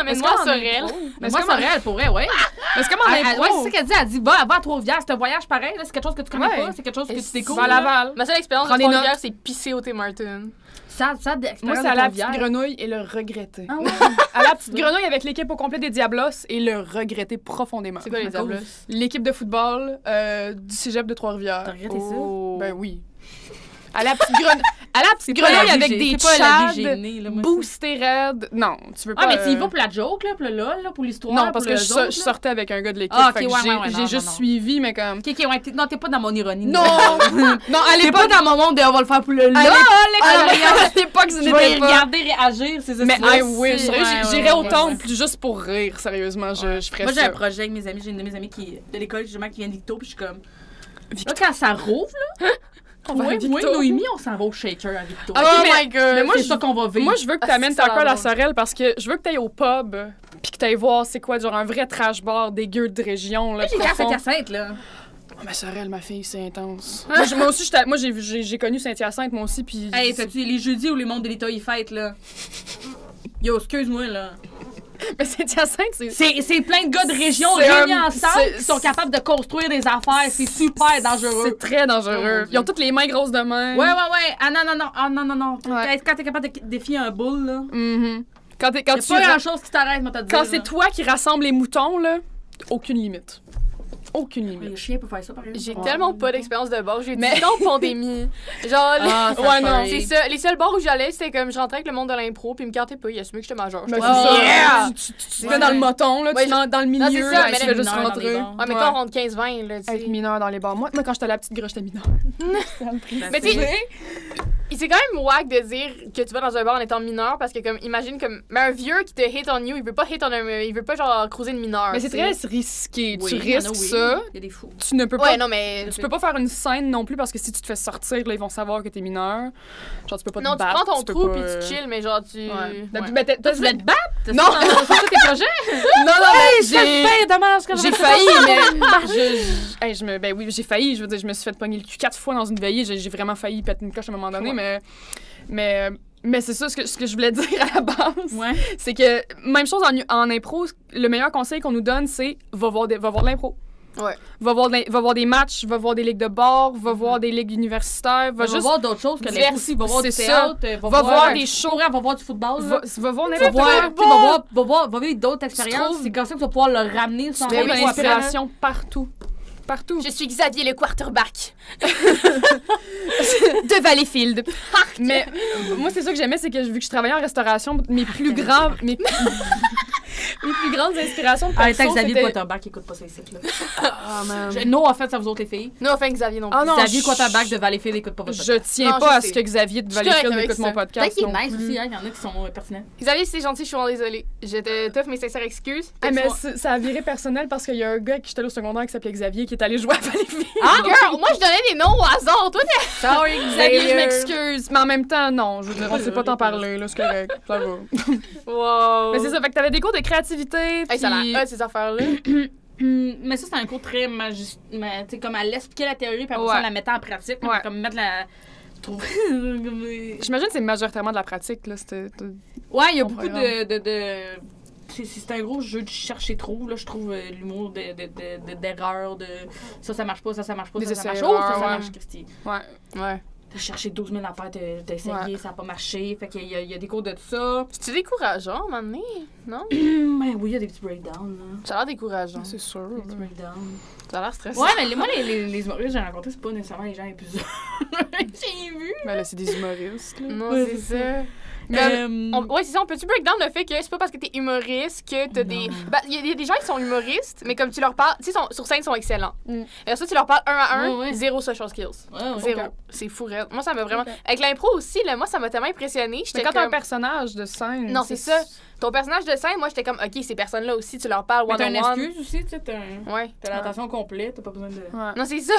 Mais Est-ce moi, qu'on en Sorel. impro? Mais Est-ce moi, qu'on en- c'est vrai, pour vrai, ouais. Mais c'est comme en Ouais, impro. c'est ça qu'elle dit. Elle dit, va à Trois-Rivières, c'est un voyage pareil, là, c'est quelque chose que tu connais Ouais. pas, c'est quelque chose que tu découvres. Va à là. Laval. Ma seule expérience Prends de des Trois-Rivières, notes. c'est pisser au Tim Martin. Ça Moi, d'expérience c'est à de la petite Trois-Rivières. grenouille et le regretter. Ah ouais? À la petite grenouille avec l'équipe au complet des Diablos et le regretter profondément. C'est quoi les À cause- diablos? L'équipe de football du cégep de Trois-Rivières. T'as regretté ça? Oh. Ben oui. À la petite grenouille avec des C'est pas la vie chads gênée, là, moi, ça. boostés raides. Non, tu veux pas. Ah, mais tu y vas pour la joke, là, pour le lol, là, pour l'histoire. Non, parce pour que le je autres, là. sortais avec un gars de l'équipe. Ah, ok, fait que ouais, j'ai ouais, j'ai non, juste non, non. suivi, mais comme. Ok, ouais, non, t'es pas dans mon ironie. Non! Non, à T'es l'époque. pas dans mon monde de on va le faire pour le lol. À l'époque, ce Je vais y n'était pas. regarder réagir, c'est ça. Mais c'est I ça. wish. Sérieux, Ouais, j'irais ouais, au ouais, temple ouais. plus juste pour rire, sérieusement. Je ferais Moi, j'ai ça. un projet avec mes amis. J'ai une de mes amies de l'école, justement, qui vient de Victo, puis je suis comme. Là, quand ça rouvre, là, On va à moi, Victo. Noémie, on s'en va au shaker à Victo. Ah, Oh mais- my god! mais moi, c'est je- ça qu'on va vivre. Moi, je veux que Ah, t'amènes ça a ta colle l'air à drôle. Sorel parce que je veux que t'ailles au pub puis que t'ailles voir c'est quoi, genre un vrai trash bar dégueu de région. Là, J'ai profond. Saint-Hyacinthe, là. Oh, mais Sorel, ma fille, c'est intense. moi aussi, j'ai connu Saint-Hyacinthe, moi aussi, puis... Hey, t'as-tu les jeudis où les mondes de l'État y fêtent, là? Yo, excuse-moi, là. Mais Saint-Hyacinthe, c'est... C'est plein de gars de région C'est réunis un- ensemble c'est- qui sont capables de construire des affaires. C'est super dangereux. C'est très dangereux. Oh, mon Dieu. Ils ont toutes les mains grosses de main. Ouais. Ah non. Ah non. Ouais. Quand t'es capable de défier un bull, là. Mhm. Quand Y a pas grand-chose qui t'arrête, moi, t'as dit. quand c'est toi qui rassemble les moutons, là, aucune limite. Aucune Les limite. chiens peuvent faire ça, par exemple. J'ai tellement pas d'expérience de bar. J'ai dit Mais- non pandémie. Genre, Ah, ça Ouais, fait- non. c'est ça. Les seuls bars où j'allais, c'était comme je rentrais avec le monde de l'impro, puis ils me cartaient pas. Il assumait que j'étais majeur. Ben, J'étais c'est comme, ça. yeah! Tu te mets dans le moton, là, Ouais, tu mets dans le milieu, non, c'est ça, là, mais tu les fais juste mineurs dans rentrer. les bars. Ouais, mais quand on rentre 15-20, là, tu Être sais. mineur dans les bars. Moi, quand j'étais la petite grosse, j'étais mineur. Mais tu sais, c'est quand même wack de dire que tu vas dans un bar en étant mineur parce que, comme, imagine, comme, mais un vieux qui te hit on you, il veut pas hit on il veut pas, genre, cruiser de mineur. Mais c'est tu sais. très risqué. Oui, Tu il y en a, risques oui. ça. Il y a des fous. Tu ne peux pas. Ouais, non, mais. Tu peux pas faire une scène non plus parce que si tu te fais sortir, là, ils vont savoir que t'es mineur. Genre, tu peux pas Non, te tu battre. prends ton peux trou pas, puis tu chill, mais genre, tu. Ouais. Ouais. Ben, Toi, tu voulais te battre? Non! C'est ça tes projets? Non, mais j'ai... dommage que J'ai failli, mais ben oui, j'ai failli. Je veux dire, je me suis fait pogner le cul 4 fois dans une veillée. J'ai vraiment failli péter une coche à un moment donné, mais c'est ça ce que je voulais dire à la base. Ouais. C'est que même chose en impro, le meilleur conseil qu'on nous donne, c'est va voir de l'impro. Ouais. Va voir des matchs, va voir des ligues de bar, va voir des ligues universitaires, va Va juste voir d'autres choses que divers- les aussi. Va voir du c'est théâtre, Va voir des shows. shows. Va voir du football. va voir Va n'importe voir, quoi. va vivre d'autres expériences. trouves- C'est comme ça que tu vas pouvoir le ramener sans Tu trouves oui, de l'inspiration partout. Partout. Je suis Xavier le quarterback. De Valleyfield. Mais moi, c'est ça que j'aimais, c'est que vu que je travaillais en restauration, mes plus grandes inspirations de Ah, perso, tant que Xavier c'était... Quarterback écoute pas ça ici. Ah, man. Non, en fait, ça vous autres les filles. Non, enfin, Xavier non plus. Ah non, Xavier je- Quarterback de Valleyfield écoute pas votre Je tiens Non, pas je à sais. ce que Xavier de Je suis correcte Valleyfield avec écoute ça. mon Peut-être podcast. qu'il est non nice plus. aussi, hein. Il y en a qui sont pertinents. Xavier, c'est gentil, je suis vraiment désolée. J'étais tough, mes sincères excuses. Ah, mais ça a viré personnel parce qu'il y a un gars avec qui j'étais allée au secondaire qui s'appelait Xavier qui est allé jouer à Valleyfield. Ah, girl, moi, je donnais des noms au hasard. Toi, t'es. Sorry, Xavier, je m'excuse. Mais en même temps, non, je veux dire, on sait pas t'en parler, là, c'est correct. Ça va. Wow. Mais c'est ça, fait que t'avais des cours de créativité. Hey, ça a puis- l'air hot, ces affaires-là. Mais ça, c'est un cours très magique. Tu sais, comme elle expliquait la théorie, puis après ça, Ouais. elle la mettait en pratique. Ouais. Comme mettre la. trouver. J'imagine que c'est majoritairement de la pratique, là. Ouais, il y a Ton beaucoup programme. de c'est un gros jeu de chercher trop, là, je trouve, l'humour d'erreurs, de ça marche pas, ça marche pas, Des ça marche essais-erreurs, pas, ça ouais. marche, Christy. Ouais. Ouais. T'as cherché 12 000 affaires, t'as essayé, Ouais. ça a pas marché, fait qu'il y a des cours de ça. C'est décourageant, à un moment donné, non? Ben oui, il y a des petits breakdowns, là. Ça a l'air décourageant. C'est sûr. Des petits breakdowns. Ça a l'air stressant. Ouais, mais moi, les humoristes que j'ai rencontrés, c'est pas nécessairement les gens les plus j'ai vu. Ben là, c'est des humoristes, là. Non, Ouais, c'est c'est ça. Ouais, c'est ça. On peut-tu break down le fait que c'est pas parce que t'es humoriste que t'as des. Ben, il y a des gens qui sont humoristes, mais comme tu leur parles, tu sais, sur scène, ils sont excellents. Mm. Et ça, tu leur parles un à un, Ouais, ouais. zéro social skills. Ouais, Zéro. ok. C'est fou, raide. Moi, ça m'a vraiment. Ok. Avec l'impro aussi, là, moi, ça m'a tellement impressionnée. Mais J'étais quand t'as un comme. personnage de scène. Non, c'est ça. Ton personnage de scène, moi, j'étais comme, OK, ces personnes-là aussi, tu leur parles Mais t'as une one-on-one. excuse aussi, tu sais, Ouais. t'as l'attention complète, t'as pas besoin de. Ouais. Non, c'est ça.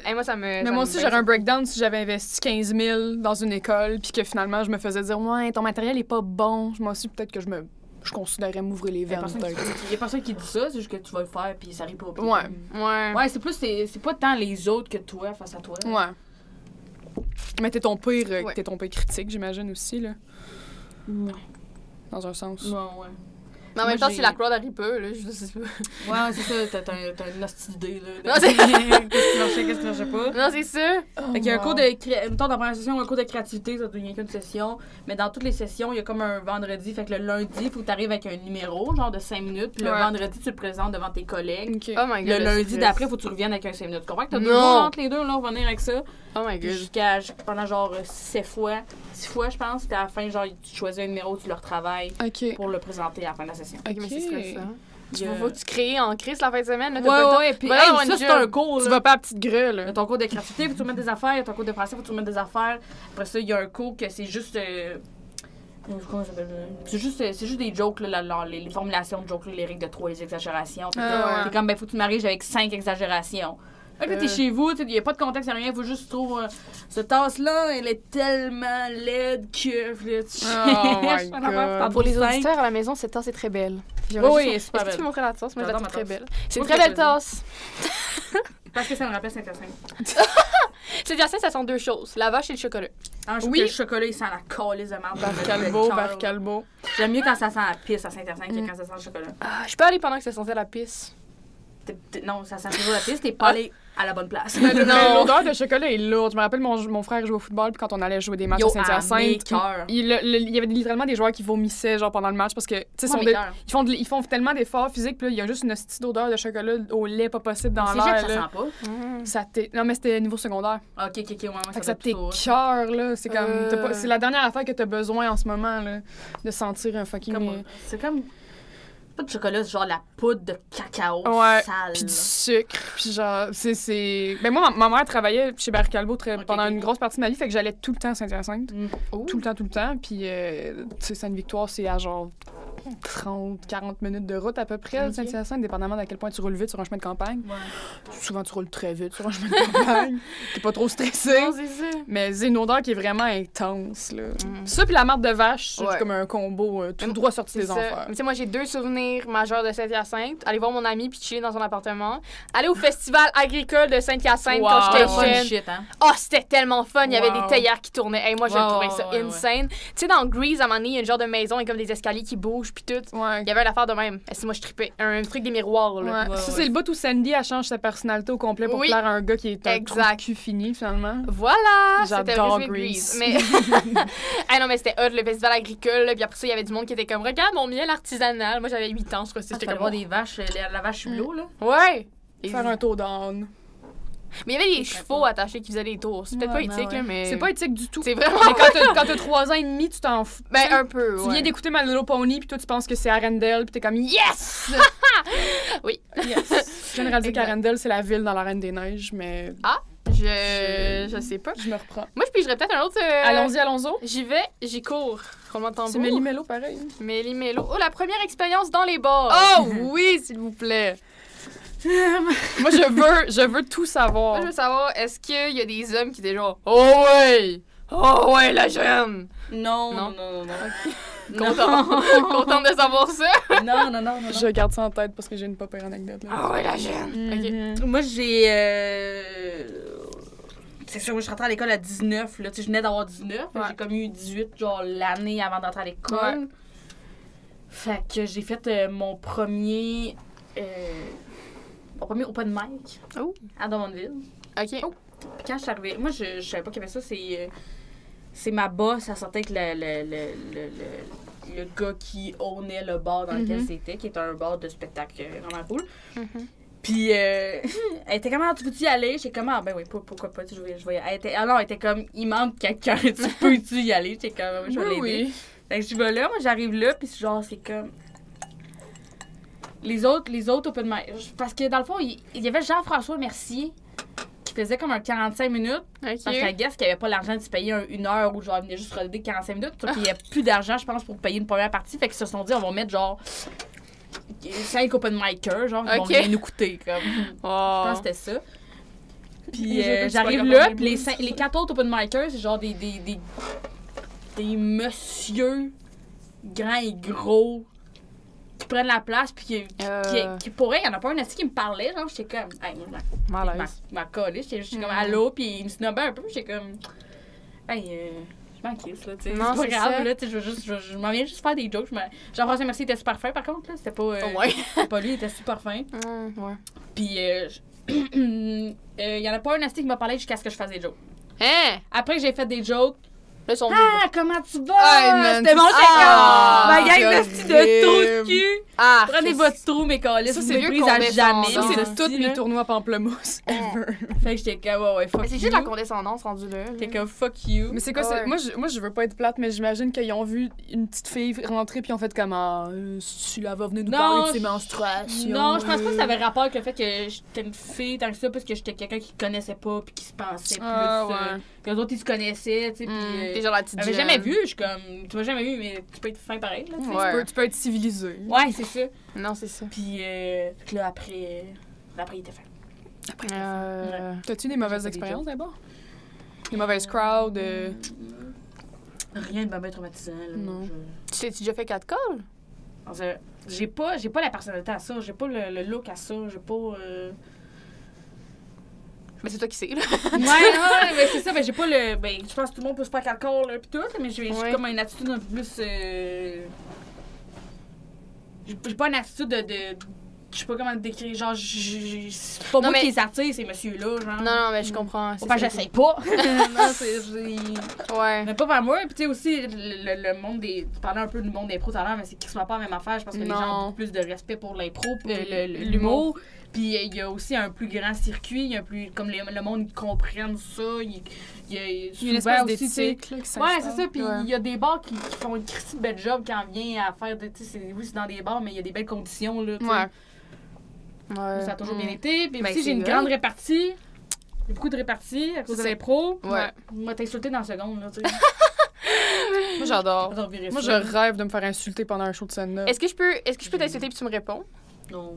Hey, moi, ça me. Mais moi aussi, j'aurais un breakdown si j'avais investi 15 000 dans une école, puis que finalement, je me faisais dire, ouais, ton matériel est pas bon. Moi aussi, peut-être que je considérais m'ouvrir les Il y a veines. personne qui dit ça, c'est juste que tu vas le faire puis ça arrive pas. Puis Ouais. Ouais. Ouais, c'est plus, c'est pas tant les autres que toi face à toi. Ouais. Mais t'es ton pire Ouais. critique, j'imagine aussi, là. Ouais. Dans un sens. Ouais. Mais en même Moi, temps, j'ai- si la crowd arrive pas, là, je sais pas. Ouais, c'est ça, t'as une hostie d'idée, là. Non, c'est- Qu'est-ce qui marchait pas. Non, c'est ça. Fait qu'il y a un cours de. Mettons, dans la première session, un cours de créativité, ça doit n'y a qu'une session. Mais dans toutes les sessions, il y a comme un vendredi. Fait que le lundi, il faut que t'arrives avec un numéro, genre de 5 minutes. Puis le Ouais. vendredi, tu le présentes devant tes collègues. OK. Oh my god. Le lundi stress. d'après, faut que tu reviennes avec un 5 minutes. Tu comprends que t'as 2 Non. jours entre les deux, là, on va venir avec ça. Oh my god. Pendant genre 6 fois, je pense. Puis à la fin, genre, tu choisis un numéro, tu le retravailles OK. pour le présenter à la fin de la session. Ok, mais c'est stressant. Il y a- Faut que tu crées en crise la fin de semaine. Là, t'as pas le temps. Ouais, puis Voilà, on hey, ça, une c'est job. un cours, Tu là. vas pas à la petite grue, Il y là. a ton cours de créativité, faut tu remettre des affaires. Il y a ton cours de français, faut tu remettre des affaires. Après ça, il y a un cours que c'est juste. Comment ça s'appelle? C'est juste des jokes, là, les formulations de jokes, là, les règles de 3, les exagérations. Fait que Ah, ouais. t'es comme, ben, faut que tu te maries avec 5 exagérations. Fait que là, t'es chez vous, il n'y a pas de contexte, rien, faut juste trouver. Cette tasse-là, elle est tellement laide que. Là, tu Oh my cherches un affaire, God. Pour les 5. auditeurs à la maison, cette tasse est très belle. Oui, oui, elle est Est-ce super que tu belle. peux montrer la tasse? Moi, je la J'adore trouve ma très tasse. belle. C'est une Moi, très je belle l'ai tasse. Parce que ça me rappelle Saint-Hyacinthe. Saint-Hyacinthe, ça sont deux choses. La vache et le chocolat. Ah, je trouve Oui. que le chocolat, il sent la calice de merde. Barcalbo, Barcalbo. J'aime mieux quand ça sent la pisse à Saint-Hyacinthe que quand ça sent le chocolat. Je peux aller pendant que ça sentait la pisse. Non, ça sent toujours la pisse. T'es pas allé à la bonne place. Mais l'odeur de chocolat est lourde. Je me rappelle, mon frère jouait au football, puis quand on allait jouer des matchs à Saint-Hyacinthe, il y avait littéralement des joueurs qui vomissaient genre pendant le match parce que, tu sais, ils font tellement d'efforts physiques, puis là, il y a juste une petite odeur de chocolat au lait pas possible dans l'air. Ça sent pas. Non, mais c'était niveau secondaire. Ok, ouais, ça t'écœure, là. C'est comme. C'est la dernière affaire que t'as besoin en ce moment, là, de sentir un fucking. C'est comme. Pas de chocolat, c'est genre la poudre de cacao sale. Puis du sucre. Puis genre, c'est... Ben moi, ma mère travaillait chez Barry Callebaut pendant une grosse partie de ma vie, fait que j'allais tout le temps à Saint-Hyacinthe. Tout le temps. Puis, tu sais, Sainte-Victoire, c'est à genre 30-40 minutes de route à peu près, Saint-Hyacinthe, dépendamment d'à quel point tu roules vite sur un chemin de campagne. Ouais. Souvent, tu roules très vite sur un chemin de campagne. T'es pas trop stressé. Non, c'est ça. Mais c'est une odeur qui est vraiment intense, là. Ça, puis la marde de vache, c'est comme un combo tout droit sorti des enfers. Tu sais, moi, j'ai 2 souvenirs majeurs de Saint-Hyacinthe. Aller voir mon ami puis chiller dans son appartement. Aller au festival agricole de Saint-Hyacinthe quand j'étais jeune. Oh, c'était tellement fun. Il y avait des théières qui tournaient. Hey, moi, je trouvais ça insane. Tu sais, dans Grease, à un moment donné, il y a une genre de maison avec comme des escaliers qui bougent puis tout. Il y avait une affaire de même. Et moi, je tripais. Un truc des miroirs, là. Ça, c'est le bout où Sandy, elle change sa personnalité au complet pour plaire à un gars qui est un trou de cul fini, finalement. Voilà! J'adore Grease. Mais... hey, non, mais c'était hot, le festival agricole. Là, puis après ça, il y avait du monde qui était comme, regarde mon miel artisanal. Moi, j'avais 8 ans, je crois. J'étais comme voir des vaches, la vache bleue, là. Ouais! Faire un tour d'âne. Mais il y avait des chevaux attachés qui faisaient des tours. C'est peut-être pas éthique, là, mais... C'est pas éthique du tout. C'est vraiment... Mais quand t'as 3 ans et demi, tu t'en fous. Ben, un peu, Tu viens d'écouter My Little Pony, puis toi, tu penses que c'est Arendelle, puis t'es comme « Yes! » Oui. Yes. Je viens de réaliser qu'Arendelle, c'est la ville dans la Reine des Neiges, mais... Ah! Je sais pas. Je me reprends. Moi, je pigerais peut-être un autre... Allons-y. J'y vais, j'y cours. C'est Méli-Mélo, pareil. Méli-Mélo. Oh, la première expérience dans les bars. Oh oui, s'il vous plaît. Moi, je veux tout savoir. Moi, je veux savoir, est-ce qu'il y a des hommes qui étaient genre « Oh ouais, la jeune! » Non. Contente de savoir ça? Non. Je garde ça en tête parce que j'ai une pas pire anecdote. Là. Ah ouais, la jeune! Okay. Moi, j'ai... C'est sûr, moi, je suis rentrée à l'école à 19, là. Tu sais, je venais d'avoir 19. J'ai comme eu 18, genre, l'année avant d'entrer à l'école. Ouais. Fait que j'ai fait mon premier open mic à Drummondville. OK. Puis quand je suis arrivée... Moi, je savais pas qu'il y avait ça. C'est ma boss, ça sortait avec le gars qui ownait le bar dans lequel c'était, qui était un bar de spectacle vraiment cool. Puis, elle était comme, tu veux-tu y aller? J'étais comme, ben oui, pourquoi pas, je vais y aller. Elle était comme, il manque quelqu'un, tu peux-tu y aller? J'étais comme, je vais l'aider. Oui. Fait que je vais là, moi j'arrive là, puis genre, c'est comme... Les autres open mic. Parce que dans le fond, il y avait Jean-François Mercier qui faisait comme un 45 minutes. Parce que la guest qui avait pas l'argent de se payer une heure où genre, il venait juste regarder 45 minutes. Puis il y a plus d'argent, je pense, pour payer une première partie. Fait qu'ils se sont dit, on va mettre genre 5 open micers, genre, qui vont venir nous coûter. Comme. Je pense que c'était ça. Puis j'arrive là, puis les 4 autres open micers, c'est genre des messieurs grands et gros qui prennent la place, puis qui pourraient, il y en a pas un assis qui me parlait, genre, j'étais comme, hey, moi, ma collée, j'étais juste comme, allô, puis il me snobait un peu, j'étais comme, hey, je m'en crisse, là, tu sais, c'est pas grave, là, tu sais, je m'en viens juste faire des jokes, Jean-François Mercier était super fin, par contre, là, c'était pas, c'était pas lui, il était super fin. Puis, il y en a pas un assis qui m'a parlé jusqu'à ce que je fasse des jokes. Après que j'ai fait des jokes, comment tu vas? C'était mon ma gang de trous de cul. Prenez votre trou, mes câlisses. Ça, c'est vieux à jamais. Ça, c'est tous mes tournois pamplemousse ever. Fait que j'étais comme, fuck you. C'est juste la condescendance rendue là. T'es comme, fuck you. Mais c'est quoi, moi, je veux pas être plate, mais j'imagine qu'ils ont vu une petite fille rentrer puis ils ont fait comment, si elle va venir nous parler de ses menstruations. Non, je pense pas que ça avait rapport avec le fait que j'étais une fille tant que ça, parce que j'étais quelqu'un qui connaissait pas puis qui se pensait plus. Les autres, ils se connaissaient, tu sais, puis... T'es genre la petite jeune. Jamais vu, je suis comme... Tu m'as jamais vu, mais tu peux être fin pareil, là, tu peux être civilisé. Ouais, c'est ça. Non, c'est ça. Puis là, après, il était fin. T'as-tu des mauvaises expériences, d'abord? Des mauvaises crowds? Rien de bien traumatisant, là. Non. Tu t'es déjà fait 4 calls? J'ai pas la personnalité à ça, j'ai pas le look à ça, j'ai pas... Mais c'est toi qui sais, là. Ouais, mais c'est ça, mais j'ai pas le... Ben, je pense que tout le monde peut se faire calcul, là, pis tout, mais j'ai comme une attitude un peu plus... J'ai pas une attitude je sais pas comment te décrire, genre, c'est pas moi mais- qui les attire, ces messieurs-là, genre. Non, mais je comprends. Faut pas que j'essaye pas. Non, c'est... Ouais. Mais pas vers moi. Puis tu sais aussi, le monde des... Tu parlais un peu du monde des pros tout à l'heure, mais c'est quasiment pas la même affaire. Je pense que les gens ont beaucoup plus de respect pour l'impro, l'humour. Puis il y a aussi un plus grand circuit, il y a plus... Comme le monde comprenne ça, il y a une espèce d'éthique, là, qui s'installe. Ouais, c'est ça. Puis il y a des bars qui font une christie de belle job quand on vient à faire... Tu sais, oui, c'est dans des bars, mais il y a des belles conditions, là, tu sais. Ouais. Ça a toujours bien été. Puis Ben, aussi, j'ai c'est une vrai. grande répartie. Il y a beaucoup de réparties à cause de l'impro. Ouais. On m'a insulté dans la seconde, là, tu sais. Moi, j'adore. On va revirer Moi, je ça. rêve de me faire insulter pendant un show de stand-up. Est-ce que je peux t'insulter puis tu me réponds? Non.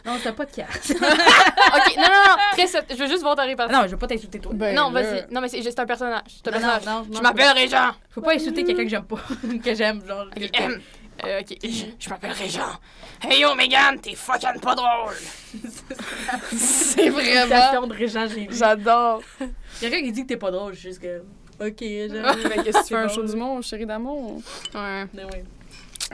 Non, t'as pas de casse. Ok, non. Très je veux juste voir ta répartie. Non, je veux pas t'insulter, toi. Ben, non, là, vas-y. Non, mais c'est juste un personnage. C'est un Non, personnage. non, Je non, m'appelle Régent. Faut pas insulter quelqu'un que j'aime pas. Que j'aime, genre. Ok, je m'appelle Régent. Hey yo, Megan, t'es fucking pas drôle. c'est vraiment... Imitation de Régent, j'ai vu. J'adore. Quelqu'un qui dit que t'es pas drôle, je suis juste que. Ok, Régent. Mais qu'est-ce que tu fais un C'est show bon. du monde, chérie d'amour? Ouais. Mais oui.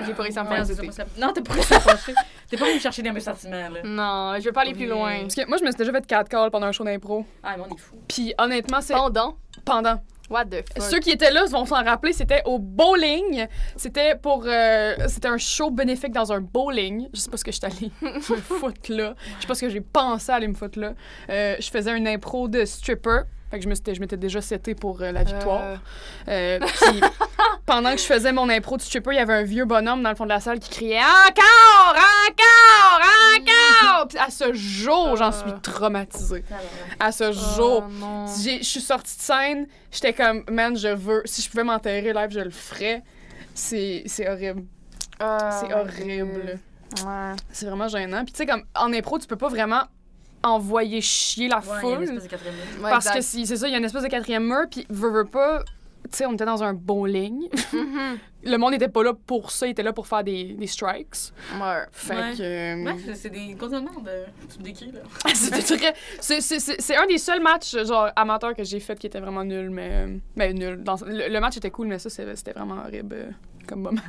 J'ai pas réussi à me Ouais, faire c'est ça, insulter. moi, ça- Non, t'es pas réussi à fâcher. T'es pas venu me chercher dans mes sentiments, là. Non, je veux pas aller plus loin. Parce que moi, je me suis déjà fait 4 calls pendant un show d'impro. Ah, mais on est fou. Puis honnêtement, c'est Pendant. pendant. What the fuck? Ceux qui étaient là vont s'en rappeler, c'était au bowling. C'était pour... c'était un show bénéfique dans un bowling. Je sais pas ce que je suis allée me foutre là. Je sais pas ce que j'ai pensé aller me foutre là. Je faisais une impro de stripper. Fait que je m'étais déjà setée pour la victoire. Puis pendant que je faisais mon impro de stripper, il y avait un vieux bonhomme dans le fond de la salle qui criait « Encore! Encore! Encore! » Puis à ce jour, j'en suis traumatisée. À ce jour. Oh, non. Je suis sortie de scène, j'étais comme, man, je veux. Si je pouvais m'enterrer live, je le ferais. C'est horrible. C'est horrible. Ouais. C'est vraiment gênant. Puis tu sais, comme en impro, tu peux pas vraiment envoyer chier la Ouais, il y a foule. une espèce de quatrième ligne. Ouais, Parce exact. que c'est ça, il y a une espèce de quatrième mur, puis veux pas. Tu sais, on était dans un bowling. Mhm. Le monde n'était pas là pour ça, il était là pour faire des strikes. Ouais. Fait Ouais. que. Ouais, c'est des contenants de. Tu me décris, là. C'était très. C'est un des seuls matchs genre amateurs que j'ai fait qui était vraiment nul, mais nul. Le match était cool, mais ça c'était vraiment horrible comme moment.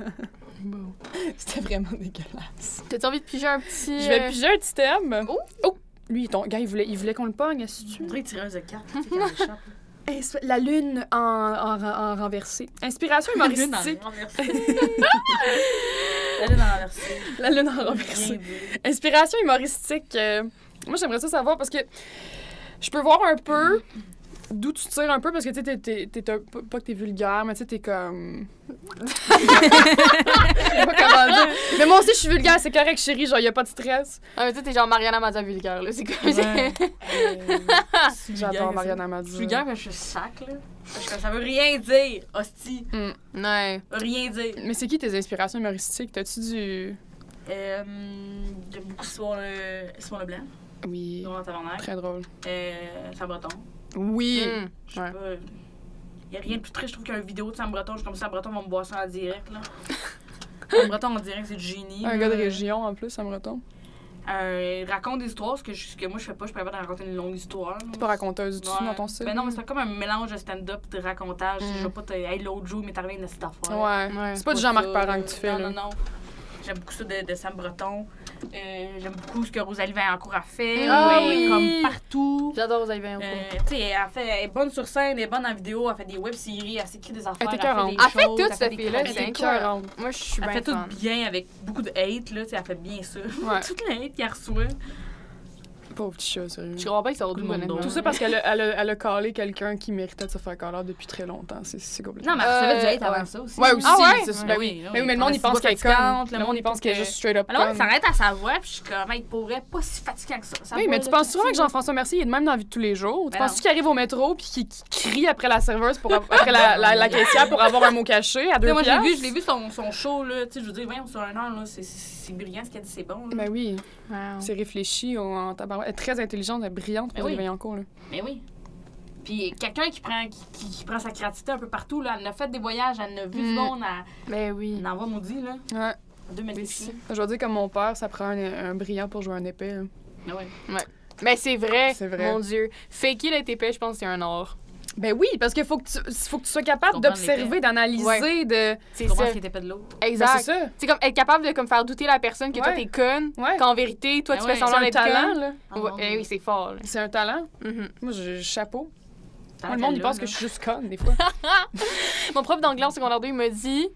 C'était vraiment dégueulasse. T'as-tu envie de piger un petit. Je vais piger un petit thème. Oh. Lui, ton gars, il voulait qu'on le pogne, est-ce que On dirait une tireuse de cartes, tu sais, qui en échappe. La lune en renversée. Inspiration La lune en humoristique. renversée. La lune en renversée. La lune en Rien renversée. dire. Inspiration humoristique. Moi, j'aimerais ça savoir parce que je peux voir un peu d'où tu tires un peu parce que tu sais, t'es pas que t'es vulgaire, mais tu sais, t'es comme. Je sais pas comment dire. Mais moi aussi, je suis vulgaire, c'est correct, chérie, genre, y a pas de stress. Ah, mais tu sais, t'es genre Mariana Mazza vulgaire, là. C'est comme. Ouais. J'adore Mariana Je Mazza. suis vulgaire, mais je suis sac, là. Parce que ça veut rien dire, hostie. Ouais. Rien dire. Mais c'est qui tes inspirations humoristiques? T'as-tu du. J'aime beaucoup Simon Leblanc, Oui. Laurent Tavernac, Très drôle. Sam Breton. Oui. Je sais Ouais. pas. Il y a rien de plus triste, je trouve, qu'une vidéo de Sam Breton. Je suis comme Sam Breton va me boire ça en direct, là. Sam Breton en direct, c'est du génie. Un là. gars de région, en plus, ça me retombe. Il raconte des histoires, ce que moi je fais pas, je suis pas capable de raconter une longue histoire. T'es pas raconteuse du tout Ouais. dans ton style? Ben non, mais c'est comme un mélange de stand-up et de racontage. Je vais pas te. Hey, l'autre jour, mais t'arrives dans cette affaire. Ouais. Ouais. C'est pas du Jean-Marc ça, Parent que tu fais, non, là. Non. J'aime beaucoup ça de Sam Breton. J'aime beaucoup ce que Rosalie Vaillancourt a fait. Ah Elle est oui! comme partout. J'adore Rosalie Vaillancourt. Tu sais, elle est bonne sur scène, elle est bonne en vidéo, elle fait des web-séries, elle s'écrit des affaires, Elle est elle fait écœurante. des Elle fait choses, tout, elle cette des fille-là, chroniques. c'est écœurant. Moi, je suis Elle bien fait tout fan. bien avec beaucoup de hate, là, tu sais, elle fait bien ça. Ouais. Toute la hate qu'elle reçoit. Pauvre petit chat, sérieux. Je comprends pas qu'ils sont Tout d'où, le monde honnêtement. Tout ça parce qu'elle a callé quelqu'un qui méritait de se faire caller depuis très longtemps. C'est complètement. Non, mais elle recevait du hate ouais. avant ça aussi. Ouais, aussi. Ah ouais? c'est ça. Ouais, Ben oui, oui. Mais le monde, il pense qu'elle est conne. Le monde, il pense qu'elle est juste straight up Alors, on conne. s'arrête à sa voix, puis je suis comme, hey, pour vrai, pas si fatigant que ça. Sa Oui, voix, mais là, tu penses tout vraiment que ça, Jean-François Mercier il est de même dans la vie de tous les jours? Tu Ben penses-tu non. qu'il arrive au métro puis qu'il crie après la serveuse après la caissière pour avoir un mot caché à Tu sais, 2 moi, piastres? je l'ai vu son show, là. Tu sais, je veux dire, voyons, sur 1 heure, là, c'est brillant ce qu'elle dit, c'est bon. Là. Ben oui, Wow. c'est réfléchi en tabarouette. Elle est très intelligente, elle est brillante, Ben Rosalie oui. Vaillancourt, là. Mais oui. Puis quelqu'un qui prend sa créativité un peu partout, là. Elle a fait des voyages, elle en a vu du monde, Ben oui. elle envoie maudit, là. Ouais. 2 mètres ici. Je vais dire comme mon père, ça prend un brillant pour jouer un épée. Là. Mais ouais. Mais c'est vrai. C'est vrai. Mon Dieu. Faker l'être épais, je pense que c'est un art. Ben oui, parce qu'il faut que tu sois capable Comprendre d'observer, d'analyser, de... C'est Tu comprends ça. ce qui était fait de l'autre. Ben, Exact. c'est ça. C'est comme être capable de comme, faire douter la personne que toi, Ouais. t'es conne, Ouais. qu'en vérité, toi, Ben tu ouais, fais C'est semblant un d'être talent, conne. là. Ouais, eh oui, c'est fort. Là. C'est un talent. Mhm. Moi, chapeau. Tant Moi, le monde, qu'elle il pense l'a, que là. je suis juste conne, des fois. Mon prof d'anglais en secondaire 2, il m'a dit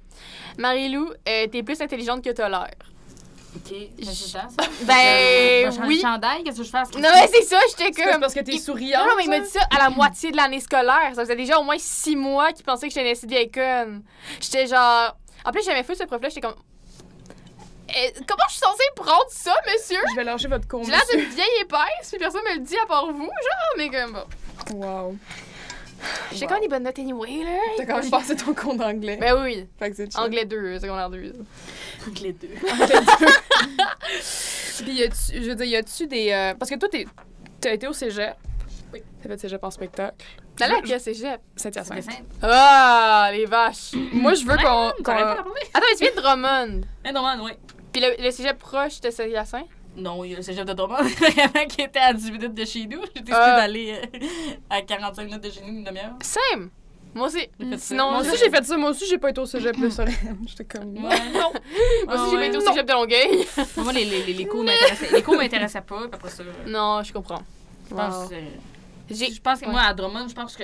Marie-Lou, t'es plus intelligente que t'as l'air. OK. C'est ça, ça? Ben, Je oui. le chandail, qu'est-ce que je fais? Non, mais c'est ça, j'étais C'est comme. parce que t'es Il- souriante. Non, mais il m'a dit ça à la moitié de l'année scolaire. Ça faisait déjà au moins 6 mois qu'il pensait que j'étais une assez vieille conne. J'étais genre. En plus, j'aimais fou ce prof-là. J'étais comme. Comment je suis censée prendre ça, monsieur? Je vais lâcher votre cours, J'ai l'air monsieur. d'une vieille épaisse, puis personne me le dit à part vous, genre, mais comme bon. Wow. J'ai quand même des bonnes notes anyway, là. T'as quand même passé ton cours d'anglais. Ben oui. Fait que c'est chill. Anglais 2, secondaire 2. Les deux. Puis, je veux dire, y a-tu des... parce que toi, t'as été au cégep. Oui. T'as fait cégep en spectacle. T'allais à quel cégep? Saint-Hyacinthe. Ah, les vaches. Moi, je veux qu'on... T'arrêtes pas la première? Attends, mais tu viens de Drummond. Non, oui. Puis le cégep proche de Saint-Hyacinthe? Non, il y a le cégep de Drummond, vraiment, qui était à 10 minutes de chez nous. J'ai décidé d'aller à 45 minutes de chez nous, une demi-heure. Same. Moi aussi. J'ai fait ça. Sinon, Moi aussi, j'ai fait ça. Moi aussi, j'ai pas été au cégep de Sorel. J'étais comme... Ouais. non. Moi aussi, j'ai pas été au cégep de Longueuil. Moi, les cours m'intéressaient. Les cours m'intéressaient pas, puis après ça, Non, je comprends. je pense, je pense que moi, à Drummond, je pense que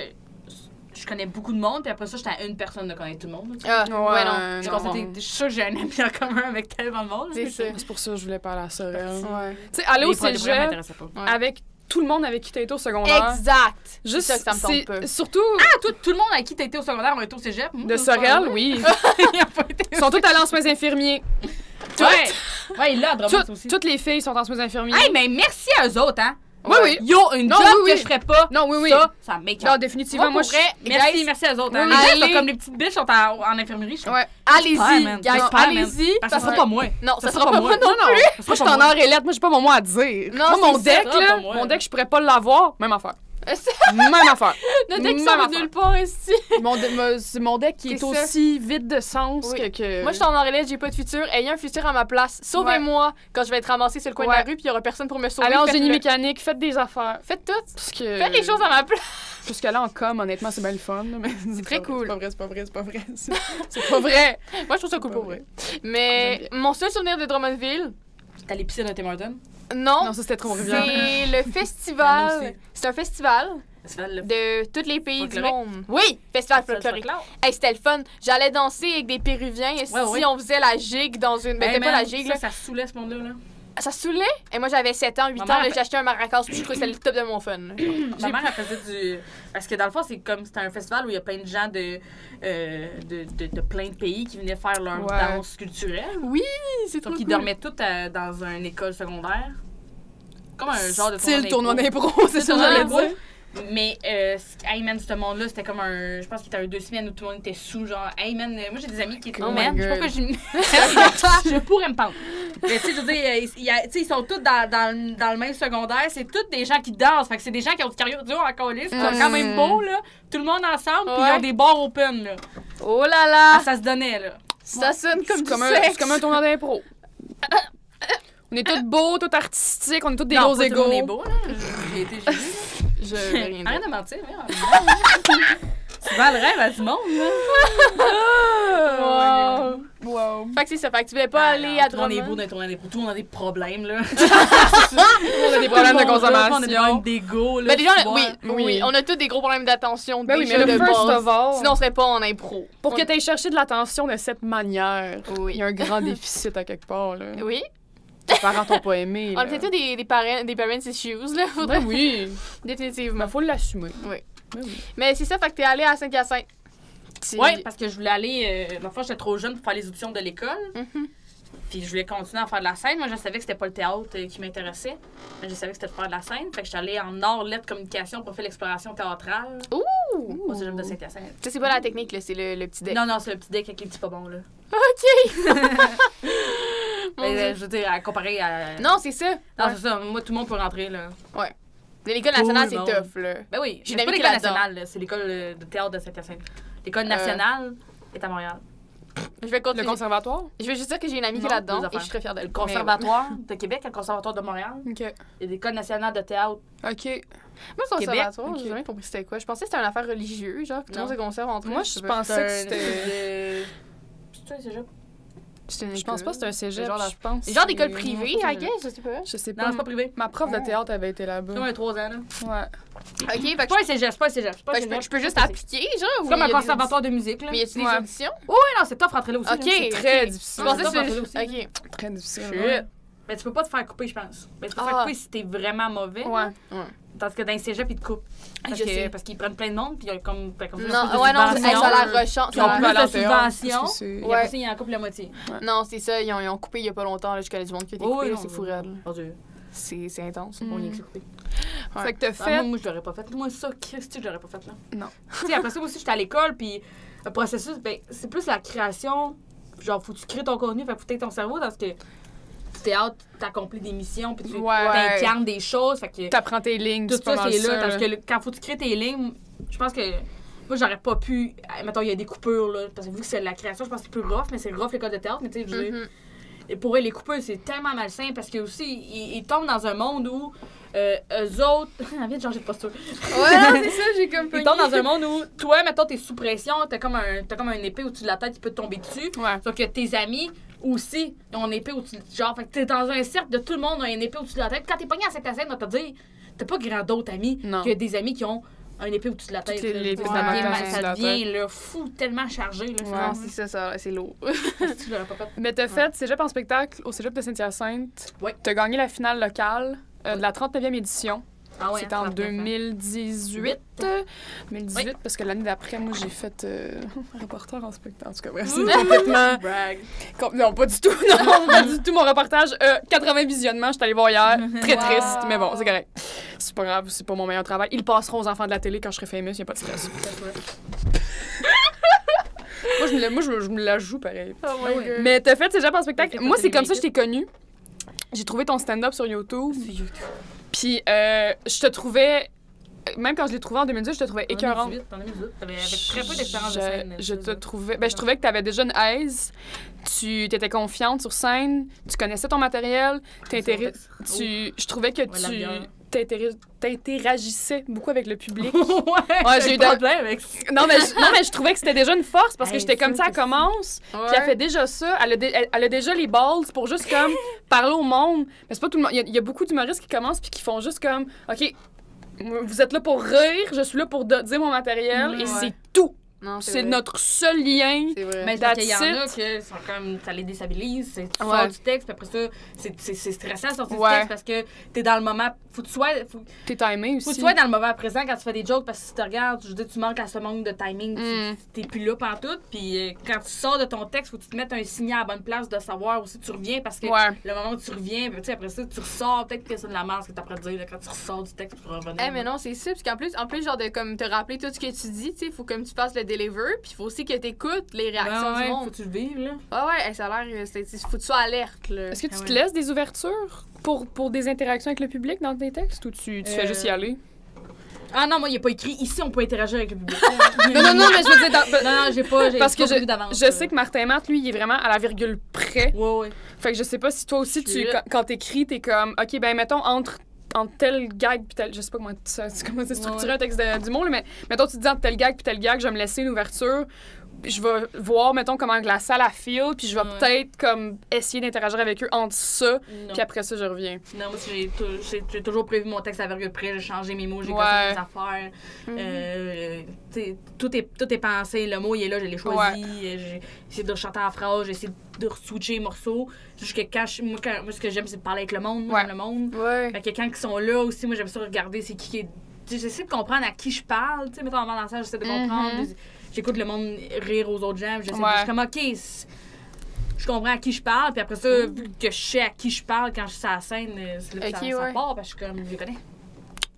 je connais beaucoup de monde, puis après ça, j'étais à une personne de connaître tout le monde. Ah, Ouais, ouais, non. Je non. pense que je suis sûre que j'ai un ami en commun avec tellement de monde. C'est ça. C'est pour ça que je voulais pas aller à Sorel. Ouais. Tu sais, aller au Les programmes cégep m'intéressaient pas. Ouais. avec tout le monde avec qui t'as été au secondaire. Exact. Juste, c'est ça que ça me tente pas. Surtout Ah, toi, tout le monde à qui t'as été au secondaire ont été au cégep. de Sorel, oui. Ils ont pas été Ils sont tous allés en soins infirmiers. Ouais. Ouais, là, à Drummond aussi. Toutes les filles sont en soins infirmiers. Hey, mais merci à eux autres, hein. Oui, oui. Yo, une Non, job oui, oui. que je ferais pas. Non, oui, oui. Ça make Non, définitivement, moi, Moi, pour vrai, Merci, guys, merci à eux autres. Hein. Oui, Les gens allez. sont comme les petites bitches sont en infirmerie. Je suis Ouais. allez-y, man. guys, J'espère, man. allez-y. Parce que ça sera pas moi. Non, ça sera pas moi non Non, non. plus. Moi, je suis en or et lettres. Moi, j'ai pas mon mot à dire. Non, moi, mon c'est ça, deck, pas là, moi. mon deck, je pourrais pas l'avoir. Même affaire. C'est Même affaire. notre deck qui Même sort de affaire. nulle part ici. C'est mon deck qui est C'est ça. aussi vide de sens Oui. que... Moi, je suis en Orélette, j'ai pas de futur. Ayez un futur à ma place. Sauvez-moi quand je vais être ramassée sur le coin de la Ouais. rue puis il y aura personne pour me sauver. Allez en Faites-le. génie mécanique, faites des affaires. Faites tout. Parce que... Faites les choses à ma place. Jusque là, en com, honnêtement, c'est bien le fun. là, mais C'est très cool. C'est pas vrai. C'est pas vrai. Moi, je trouve ça cool Pas pour vrai. vrai. Mais mon seul souvenir de Drummondville, T'as les piscines de Tim Hortons? non, Non, ça, c'était trop rivière. c'est le Il y en a festival. aussi. C'est un festival Festival le de tous les pays du Folklorique? monde. Oui, festival folklorique. Hey, c'était le fun. J'allais danser avec des Péruviens. Et Ouais, si ouais. on faisait la gigue dans une. Ben, c'était pas la gigue, là. Ça saoulait ce monde-là. Là. Ça saoulait. Et moi, j'avais 7 ans, 8 Ma ans. mère là, a J'ai acheté un maracas. Puis je trouvais que c'était le top de mon fun. là. Ma mère, elle faisait du. Parce que dans le fond, c'était un festival où il y a plein de gens de plein de pays qui venaient faire leur Ouais. danse culturelle. Oui, c'est trop Donc, ils cool. dormaient tous dans une école secondaire. Comme un genre de Style tournoi d'impro, c'est ça que tournoi j'allais d'impro. dire. Mais, hey man, ce monde-là, c'était comme un. Je pense qu'il était un 2 semaines où tout le monde était sous. Genre, hey man, moi j'ai des amis qui étaient. Oh man, my je sais pas God. pourquoi je pourrais me pendre. Mais tu sais, je veux dire, ils sont tous dans le même secondaire. C'est tous des gens qui dansent. Fait que c'est des gens qui ont du cardio en colis. C'est quand même beau, là. Tout le monde ensemble, puis ils Ouais. ont des bars open, là. Oh là là. Ah, ça se donnait, là. Ça sonne comme C'est du comme, sexe. c'est comme un tournoi d'impro. On est tous beaux, tous artistiques, on est tous des Non, gros pas tout le monde égaux. est beau, là. J'ai été j'ai vu. Je vais rien Arrête dire. de mentir, tu vends le rêve à du monde, là. Wow. Fait que c'est ça. Fait que tu voulais pas aller à Tout le monde est beau Drummond. dans le tournoi d'impro. Tout le monde a des problèmes, là. On a des problèmes de On a des consommation. problèmes d'ego, là. Ben déjà, tu vois. oui, on a tous des gros problèmes d'attention. Ben oui, déjà mais le de first base. of all, Sinon, on serait pas en impro. pour que tu aies cherché de l'attention de cette manière, il Oui. y a un grand déficit à quelque part. Là. Oui. Tes parents t'ont pas aimé. On là. a peut-être des parents issues, là. Ben oui, Définitivement. il faut l'assumer. Oui. Ben oui. Mais c'est ça, fait que t'es allé à Saint-Hyacinthe. Ouais, parce que je voulais aller. Ma fois, j'étais trop jeune pour faire les auditions de l'école. Mhm. Puis je voulais continuer à faire de la scène. Moi, je savais que c'était pas le théâtre qui m'intéressait. Mais je savais que c'était de faire de la scène. Fait que j'étais allée en art, lettres, communication pour faire l'exploration théâtrale. Ouh! Au cégep de Saint-Hyacinthe. Ça, c'est pas la technique, là, c'est le petit deck. Non, non, c'est le petit deck avec les petits pas bons, là. OK! Mon Mais, Dieu. je veux dire, à comparer à. Non, c'est ça. Non, Ouais. c'est ça. Moi, tout le monde peut rentrer, là. De l'école nationale, Tout le c'est monde. tough, là. Ben oui, J'ai c'est une pas amie qui l'école est là-dedans. nationale, là, c'est l'école de théâtre de Saint-Hyacinthe. L'école nationale est à Montréal. Je vais Le continuer. conservatoire? Je vais juste dire que j'ai une amie qui est Non, là-dedans deux et affaires. je suis très fière d'elle. Le conservatoire de Québec, le conservatoire de Montréal. OK. Il y a des écoles nationales de théâtre. OK. Moi, le conservatoire, Ok. j'ai jamais compris c'était quoi. Je pensais que c'était une affaire religieuse, genre, que tout le monde se conserve entre eux. Moi, je pensais que c'était... C'est ça, c'est ça. Je pense pas que c'était un cégep, genre je pense. C'est genre d'école que- privée, Non, I guess, je sais pas. Je sais Non, pas. c'est pas privé. Ma prof de théâtre avait été là-bas. C'est comme un 3 ans, là. Ouais. Ok, fait C'est que pas un cégep, c'est pas un cégep. C'est pas un je cégep. peux juste C'est appliquer, genre, ou comme il y un a des conservatoire de musique, là. Mais y a-tu des Ouais. auditions? Ouais, non, c'est tough rentrer là aussi. Ok. là. C'est très ok. difficile. Je pensais que Ça, c'était... aussi. Ok. Très difficile. Shit. ouais. Mais tu peux pas te faire couper, je pense. Mais tu peux te Ah. faire couper si t'es vraiment mauvais. Ouais. Tandis que dans les cégeps, ils te coupent. Parce Je sais. parce qu'ils prennent plein de monde, puis il y a comme ça, Non, ouais, non, ça a l'air rushant. Ils ont ça a plus l'air- de Parce que subventions. c'est- Et Ouais. après ça, ils en coupent la moitié. Non, c'est ça, ils ont coupé il y a pas longtemps, là, je connais du monde qui a été Oh, coupé, oui, là, non, c'est oui. fou raide. Mon Dieu. C'est intense. On y est que c'est coupé. Ouais. Fait que t'as Ah, fait... moi, je l'aurais pas fait. Moi, ça, Christy, je l'aurais pas fait, là. Non. Tu sais, après ça, moi aussi, j'étais à l'école, puis le processus, ben, c'est plus la création. Genre, faut que tu crées ton contenu, fait que faut que t'aies ton cerveau, parce que théâtre, t'accomplis des missions, puis tu Ouais. t'incarnes des choses, fait que T'apprends tes lignes, tout c'est pas ça, mal c'est là. ça, Parce que quand faut que tu crées tes lignes, je pense que moi, j'aurais pas pu. Mettons, il y a des coupures, là, parce que vu que c'est la création, je pense que c'est plus rough, mais c'est rough l'école de théâtre, mais tu sais, je veux dire, Mhm. et pour eux, les coupures, c'est tellement malsain parce que aussi, ils tombent dans un monde où eux autres. Viens de changer de posture. Ouais, non, c'est ça, j'ai comme Ils tombent dans un monde où, toi, mettons, t'es sous pression, t'as comme une épée au-dessus de la tête qui peut te tomber dessus. Ouais. Sauf que tes amis aussi ont une épée au-dessus. Genre, fait que t'es dans un cercle de tout le monde a une épée au-dessus de la tête. Quand t'es pogné à cette scène, on va te dire, t'as pas grand d'autres amis Non. que des amis qui ont une épée au-dessus de la tête. Toutes les Ça épées devient, d'avantage au-dessus de ça la devient là, fou, tellement chargé. Là, Non, c'est ça, c'est lourd. je l'aurais pas fait. Mais t'as fait cégep en spectacle au cégep de Saint-Hyacinthe. Ouais. T'as gagné la finale locale de la 39e édition. Ah ouais, C'était en 39, hein. 2018. 2018, parce que l'année d'après, moi, j'ai fait un reporter en spectacle. En tout cas, bref, c'est complètement... Brag. Non, pas du tout. Non, pas du tout. Mon reportage, 80 visionnements, j'étais allée voir hier. Très Wow. triste, mais bon, c'est correct. C'est pas grave, c'est pas mon meilleur travail. Ils passeront aux enfants de la télé quand je serai famous, y a pas de stress. Moi, je me la joue pareil. Oh my God. Mais t'as fait cégep en spectacle. T'as Moi, fait c'est comme ça que des je t'ai connue. J'ai trouvé ton stand-up sur YouTube. Puis, je te trouvais... Même quand je l'ai trouvé en 2018, je te trouvais écœurante. En 2018, t'avais très peu d'expérience de scène. Je te trouvais... Ben, je trouvais que tu avais déjà une aise. Tu étais confiante sur scène. Tu connaissais ton matériel. Je trouvais que t'interagissais beaucoup avec le public. Ouais, j'ai eu des problèmes avec ça. non, mais je trouvais que c'était déjà une force parce que Hey, j'étais comme ça, ça, elle commence. Ouais. Puis elle fait déjà ça. Elle a déjà les balls pour juste comme parler au monde. Mais c'est pas tout le monde. Il y a beaucoup d'humoristes qui commencent puis qui font juste comme OK, vous êtes là pour rire, je suis là pour dire mon matériel et Ouais. c'est tout. Non, C'est vrai. notre seul lien. C'est vrai. Mais parce qu'il y en a That's que sont comme, ça les déstabilise, tu Ouais. sors du texte, puis après ça, c'est stressant de sortir Ouais. du texte parce que t'es dans le moment, faut que tu T'es timé aussi. sois dans le moment présent quand tu fais des jokes parce que si tu regardes, je veux dire, tu manques à ce manque de timing, t'es plus là pantoute, puis quand tu sors de ton texte, faut que tu te mettes un signal à la bonne place de savoir aussi tu reviens parce que Ouais. le moment où tu reviens, tu sais, après ça, tu ressors, peut-être que c'est de la merde ce que t'as à dire là, quand tu ressors du texte pour revenir. Eh mais non, c'est ça. Parce qu'en plus, genre, de comme te rappeler tout ce que tu dis, tu sais, il faut comme tu fasses le deliver, puis il faut aussi que tu écoutes les réactions ouais, du faut monde. que tu le vives, là. Ouais, ça a l'air. Faut que tu sois alerte, là. Est-ce que tu Ah te ouais. laisses des ouvertures pour des interactions avec le public dans tes textes ou tu fais juste y aller? Ah non, moi, il n'y a pas écrit ici, on peut interagir avec le public. Non, mais je veux dire... Non, j'ai pas. Parce que prévu d'avance. je sais que Martin Matt, lui, il est vraiment à la virgule près. Ouais. Fait que je sais pas si toi aussi, Shit. quand t'écris, t'es comme, OK, ben mettons, entre tel gag puis tel... Je sais pas comment c'est structuré un texte d'humour, là, mais mettons, tu te dis entre tel gag puis tel gag, je vais me laisser une ouverture. Je vais voir, mettons, comment la salle a feel, puis je vais Ouais. peut-être, comme, essayer d'interagir avec eux entre ça, Non. puis après ça, je reviens. Non, moi, j'ai toujours prévu mon texte à virgule près, j'ai changé mes mots, j'ai Ouais. cassé mes affaires. T'sais, tout est pensé, le mot, il est là, je l'ai choisi. J'ai essayé de chanter la phrase, j'ai essayé de switcher les morceaux. Juste que moi, ce que j'aime, c'est de parler avec le monde. Moi, Ouais. j'aime le monde. Ouais. Fait que quand ils sont là aussi, moi, j'aime ça regarder c'est qui est. T'sais, j'essaie de comprendre à qui je parle. Tu sais, mettons, avant dans la salle, j'essaie de comprendre. J'écoute le monde rire aux autres gens. Je suis comme, OK, je comprends à qui je parle. Puis après ça, vu que je sais à qui je parle quand je suis sur la scène, c'est là que Ok, ça ouais. part. Parce que je suis comme, je les connais.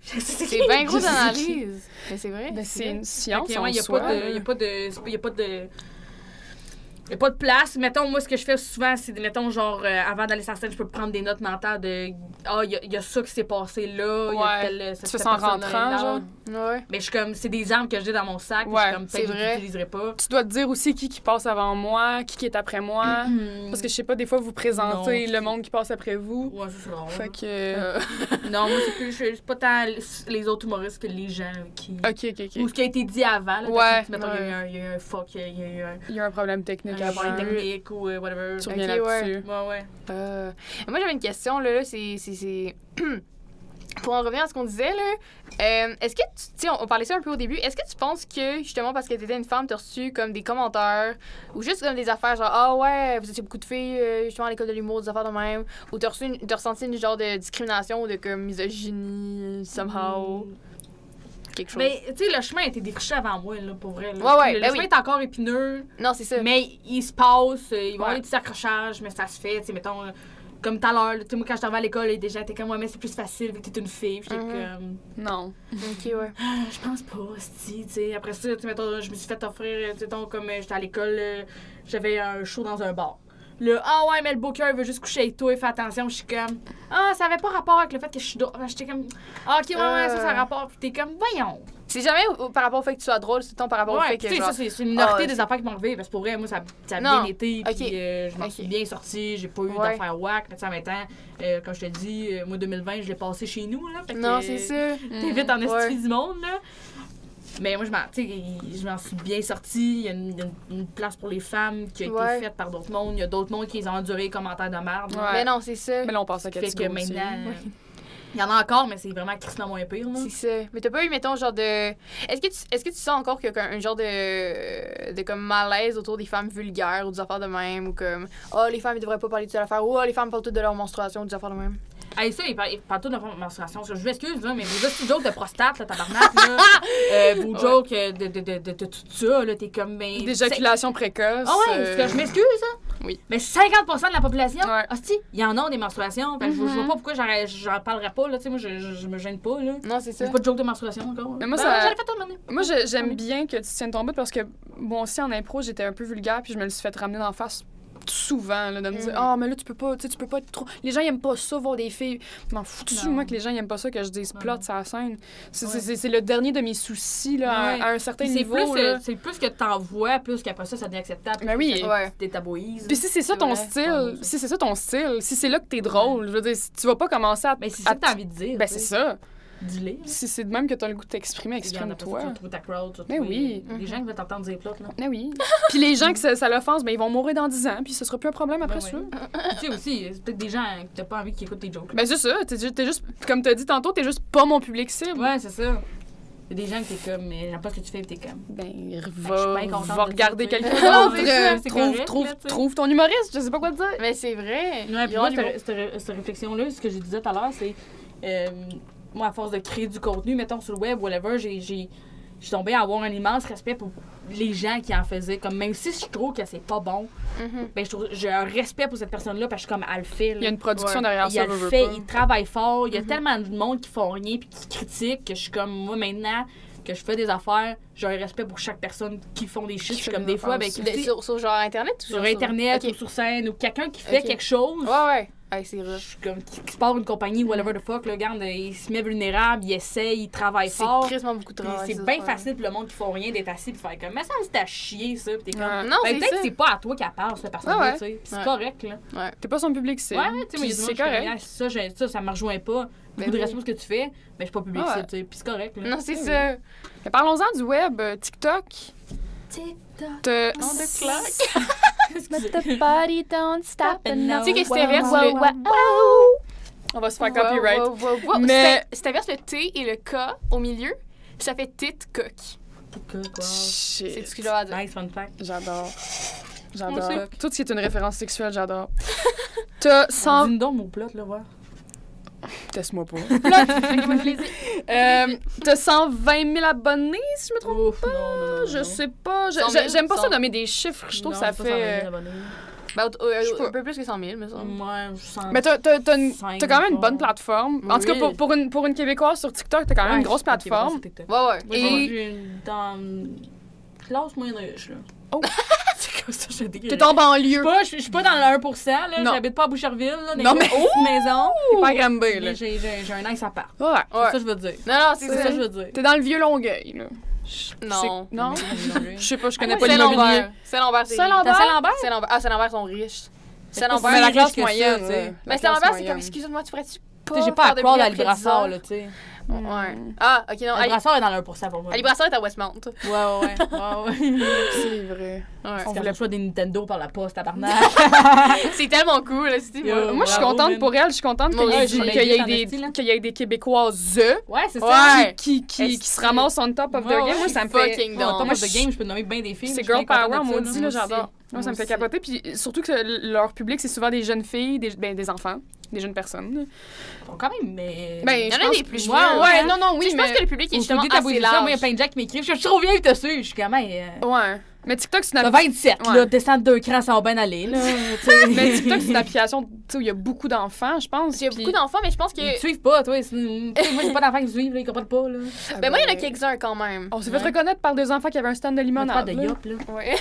C'est bien gros d'analyse. Mais c'est vrai. Ben, c'est une Fait science que, en ouais, il n'y a soi. pas de. y a pas de place. Mettons, moi, ce que je fais souvent, c'est, mettons, genre, avant d'aller sur la scène, je peux prendre des notes mentales de il y a ça qui s'est passé là. Ouais. Y a telle, Tu fais ça en rentrant, genre. Ouais. Mais je suis comme, c'est des armes que j'ai dans mon sac. Ouais, Je suis comme, c'est peut-être que je vrai. l'utiliserai pas. Tu dois te dire aussi qui passe avant moi, qui est après moi. Parce que je sais pas, des fois, vous présentez Non. le monde qui passe après vous. Ouais, ça, c'est drôle. Fait que. Non, moi, c'est pas tant les autres humoristes que les gens qui. Ok. Ou ce qui a été dit avant. Là, Ouais, mettons, ouais. il y a eu un fuck, il y a eu Il y a un problème technique un problème avant. technique ou whatever. Tu reviens Ok, là-dessus. Ouais. Moi, j'avais une question, là, c'est... Pour en revenir à ce qu'on disait, là, est-ce que, tu sais, on parlait ça un peu au début, est-ce que tu penses que, justement, parce que t'étais une femme, t'as reçu comme des commentaires, ou juste comme des affaires genre, ah ouais, vous étiez beaucoup de filles, justement, à l'école de l'humour, des affaires de même, ou t'as ressenti une genre de discrimination ou de comme misogynie, somehow, quelque chose? Mais, tu sais, le chemin a été défriché avant moi, là, pour vrai. Là. Ouais, Le ben chemin oui. est encore épineux, Non, c'est ça. mais il se passe, il va y avoir Ouais. des petits accrochages, mais ça se fait, tu sais, mettons, comme tout à l'heure, tu sais, moi, quand j'étais arrivée à l'école, les gens étaient comme, ouais, mais c'est plus facile vu que t'es une fille. Puis j'étais comme, Non. Ok, ouais. je pense pas, tu sais. Après ça, tu sais, mettons, je me suis fait offrir, tu sais, comme j'étais à l'école, j'avais un show dans un bar. Là, ah ouais, mais le booker veut juste coucher avec toi et fais attention. Je suis comme, ça avait pas rapport avec le fait que je suis drôle. J'étais comme, ok, ouais, ça a rapport. Puis t'es comme, voyons. C'est jamais par rapport au fait que tu sois drôle, c'est tout le temps par rapport au fait Tu que, sais, genre... ça, c'est une minorité Ah, des affaires qui m'ont arrivé. Parce que pour vrai, moi, ça a Non. bien été. Puis Ok. je m'en Ok. suis bien sortie. J'ai pas eu Ouais. d'affaires whack. Mais tu sais, en même temps, comme je te dis, moi, 2020, je l'ai passé chez nous. Là, fait Non, que, c'est ça. T'es vite en Ouais. estivie du monde, là. Mais moi, je m'en suis bien sortie. Il y a une place pour les femmes qui a Ouais. été faite par d'autres mondes. Il y a d'autres mondes qui ont enduré les commentaires de merde. là. Ouais. Mais non, c'est ça. Mais là, on passe à Qui fait que catégorie aussi. maintenant, il y en a encore, mais c'est vraiment crissement moins pire. Là. C'est ça. Mais t'as pas eu, mettons, genre de... Est-ce que tu sens encore qu'il y a un genre de comme malaise autour des femmes vulgaires ou des affaires de même, ou comme, oh, les femmes, ils devraient pas parler de telle affaire, ou oh, les femmes parlent toutes de leur menstruation ou des affaires de même? Hey, ça, il parle tout de menstruation. Je m'excuse, là, mais vos petits jokes de prostate, là, tabarnak, là, vos jokes de tout ça, là, t'es comme... Ben, D'éjaculation précoce. Ah ouais, parce que je m'excuse, hein? Oui. Mais 50% de la population, Ouais. hostie, il y en a des menstruations. Fait que je vois pas pourquoi j'en parlerais pas, là, tu sais, moi, je me gêne pas, là. Non, c'est ça. J'ai pas de joke de menstruation encore. Mais moi, Ben, ça- j'en ai fait un moment. Moi, j'aime bien que tu tiennes ton bout parce que, moi aussi, en impro, j'étais un peu vulgaire puis je me le suis fait ramener d'en face souvent, là, de me dire « Ah, mais là, tu peux pas être trop... » Les gens, ils aiment pas ça, voir des filles. Je m'en fous dessus, Non. moi, que les gens, ils aiment pas ça, que je dise Non. plot sur la scène. Ouais. C'est le dernier de mes soucis, là, Ouais. à un certain Puis niveau, là. c'est plus que t'envoies, plus qu'après ça devient acceptable. Ben oui. Ouais. T'es taboïse. Puis si c'est ça C'est ton vrai. style, si c'est ça ton style, si c'est là que t'es drôle, je veux dire, tu vas pas commencer à... Mais c'est ça que t'as envie de dire. Ben, tu c'est sais. ça. Dis-le. Si c'est de même que t'as le goût de t'exprimer, Regarde, après ça, tu exprime-toi. vas trouver ta crowd, tu vas Mais trouver, oui. Les gens qui veulent t'entendre dire plot, là. Ben oui. Puis les gens que ça l'offense, ben ils vont mourir dans 10 ans, puis ce sera plus un problème après Ben ça. ouais. Tu sais aussi, c'est peut-être des gens que t'as pas envie qu'ils écoutent tes jokes. Ben c'est ça, t'es juste, comme t'as dit tantôt, t'es juste pas mon public cible. Ouais, c'est ça. Il y a des gens que t'es comme, mais j'aime pas ce que tu fais, pis t'es comme. Ben, je suis va, bien contente va de regarder ça, tu sais. quelqu'un Non, d'autre. c'est ça, c'est trouve, correct, trouve, là, tu sais. trouve ton humoriste, je sais pas quoi te dire. Mais c'est vrai. Ouais, puis Ils moi, ont l'humour. cette réflexion-là, ce que je disais tout à l'heure, c'est. Moi, à force de créer du contenu, mettons sur le web, whatever, je suis tombée à avoir un immense respect pour les gens qui en faisaient. Comme, même si je trouve que c'est pas bon, Mhm. ben, j'ai un respect pour cette personne-là parce que je suis comme, elle le fait. là. Il y a une production Ouais. derrière Il ça, le veut fait, pas. il travaille fort. Il y a Mhm. tellement de monde qui font rien puis qui critiquent que je suis comme, moi, maintenant que je fais des affaires, j'ai un respect pour chaque personne qui font des shit. Qui Je suis fait comme, des des fois, ben, affaires Christy, Sur genre Internet ou sur Internet Ok. ou sur scène ou quelqu'un qui fait Ok. quelque chose. Ouais, ouais. Ouais, c'est Je vrai. suis comme, qui se part une compagnie, whatever the fuck, là, regarde, il se met vulnérable, il essaye, il travaille C'est fort. tristement beaucoup de Puis travail. c'est ces bien affaires-là. facile pour le monde qui font rien d'être assis et faire comme, mais ça, c'est à chier, ça. Puis t'es comme, Ouais. Non, ben, c'est peut-être ça. que c'est pas à toi qu'elle parle, cette personne-là, Ouais, ouais. tu sais. Puis c'est Ouais. correct, là. T'es pas son public cible. Ouais, tu sais, moi, il y a Puis du c'est monde qui fait, correct. Ah, ça me rejoint pas. Beaucoup de oui. respect pour ce que tu fais, mais je suis pas public, Ouais. cible, tu sais. Puis c'est correct, là. Non, c'est Oui. ça. Mais parlons-en du web, TikTok. TikTok. Te... On the clock. Excusez. The body don't stop and Tu sais que si wow, t'inverses wow, le... wow, wow. On va se faire copyright. Wow, wow, wow. Mais- Si t'inverses le T et le K au milieu, ça fait tit-coq. TikTok, wow. C'est Shit. ce que j'ai à dire. Nice fun fact. J'adore. Moi aussi. J'adore. Tout ce qui est une référence sexuelle, j'adore. T'as 100... Dis-nous donc mon plot, là, ouais. Teste-moi pas. Fais-moi plaisir. T'as 120 000 abonnés, si je me trompe. Ouf, non, non, Je non. sais pas. 100 000, J'aime pas ça 100. nommer des chiffres. Je trouve Non, que ça c'est pas 120 fait... 000 abonnés. Ben, Je sais pas. un peu plus que 100 000, me semble. Ouais, je sens. Mais t'as quand même une bonne pas. plateforme. En tout cas, Oui. pour une Québécoise sur TikTok, t'as quand même une grosse plateforme. Ouais, ouais. Et Et- dans classe moyenne riche, là. Ça, je dis T'es en banlieue. je suis pas dans le 1%, là. Non. J'habite pas à Boucherville, là. Non, mais- maison. T'es pas à Granby, là. Mais j'ai un nice appart. Ouais. C'est ça que je veux dire. Non, non, c'est C'est ça ça. que je veux dire. T'es dans le vieux Longueuil, là. Non. Non? Je sais pas, je connais pas Saint-Lambert. l'immobilier. Saint-Lambert, c'est Saint-Lambert? Saint-Lambert? Saint-Lambert. Ah, Saint-Lambert sont riches. Saint-Lambert, Mais la riche classe que ça, moyenne, tu sais. là. Mais La Saint-Lambert, classe c'est comme, moyenne. excuse-moi, tu pourrais-tu Tu sais, pas j'ai pas à faire de croire bruit à après Librasseur, 10 là, tu sais. Ouais. Ah, ok, non. Librasseur est dans le 1% pour moi. Librasseur est à Westmount. Ouais. C'est vrai. Ouais. On voulait pas des Nintendo par la poste, tabarnak. C'est tellement cool, là, c'est Yo. Moi, je suis Bravo, contente man. pour elle. Je suis contente Moi qu'il y ait aussi, du- je qu'il y ait m'invite en des- esti, là. qu'il y ait des Québécoises Ouais, c'est ça. Ouais. qui se ramassent on top of the game. Moi, ça me fait... fucking Top down. Moi, of the game, je peux nommer bien des filles. C'est je suis girl bien contente power, de ça, maudit, là, Moi j'adore. aussi. Moi, ça me fait aussi. capoter. Puis surtout que leur public, c'est souvent des jeunes filles, des enfants, des jeunes personnes. Ils sont quand même, mais... Ben, Il y je en a pense- des plus Ouais, vieux, ouais, hein. non, non, Tu oui, sais, je mais... pense que le public est Faut justement détabouiller assez ça. large. Moi, il y a plein de gens qui m'écrivent. Je suis trop vieille dessus. Je suis quand même... Ouais. Mais TikTok, c'est T'as une 27, Ouais. là. Descendre 2 crans, ça va bien aller, là. Tu sais. Mais TikTok, c'est une application tu sais, où il y a beaucoup d'enfants, je pense. Il y a beaucoup d'enfants, mais je pense que. Ils te suivent pas, toi. Tu sais, moi, j'ai pas d'enfants qui me suivent, là. Ils comprennent pas, là. Ben, moi, il y en a quelques-uns quand même. On s'est fait reconnaître par des enfants qui avaient un stand de Pas limonade. de là. yop, là. Ouais.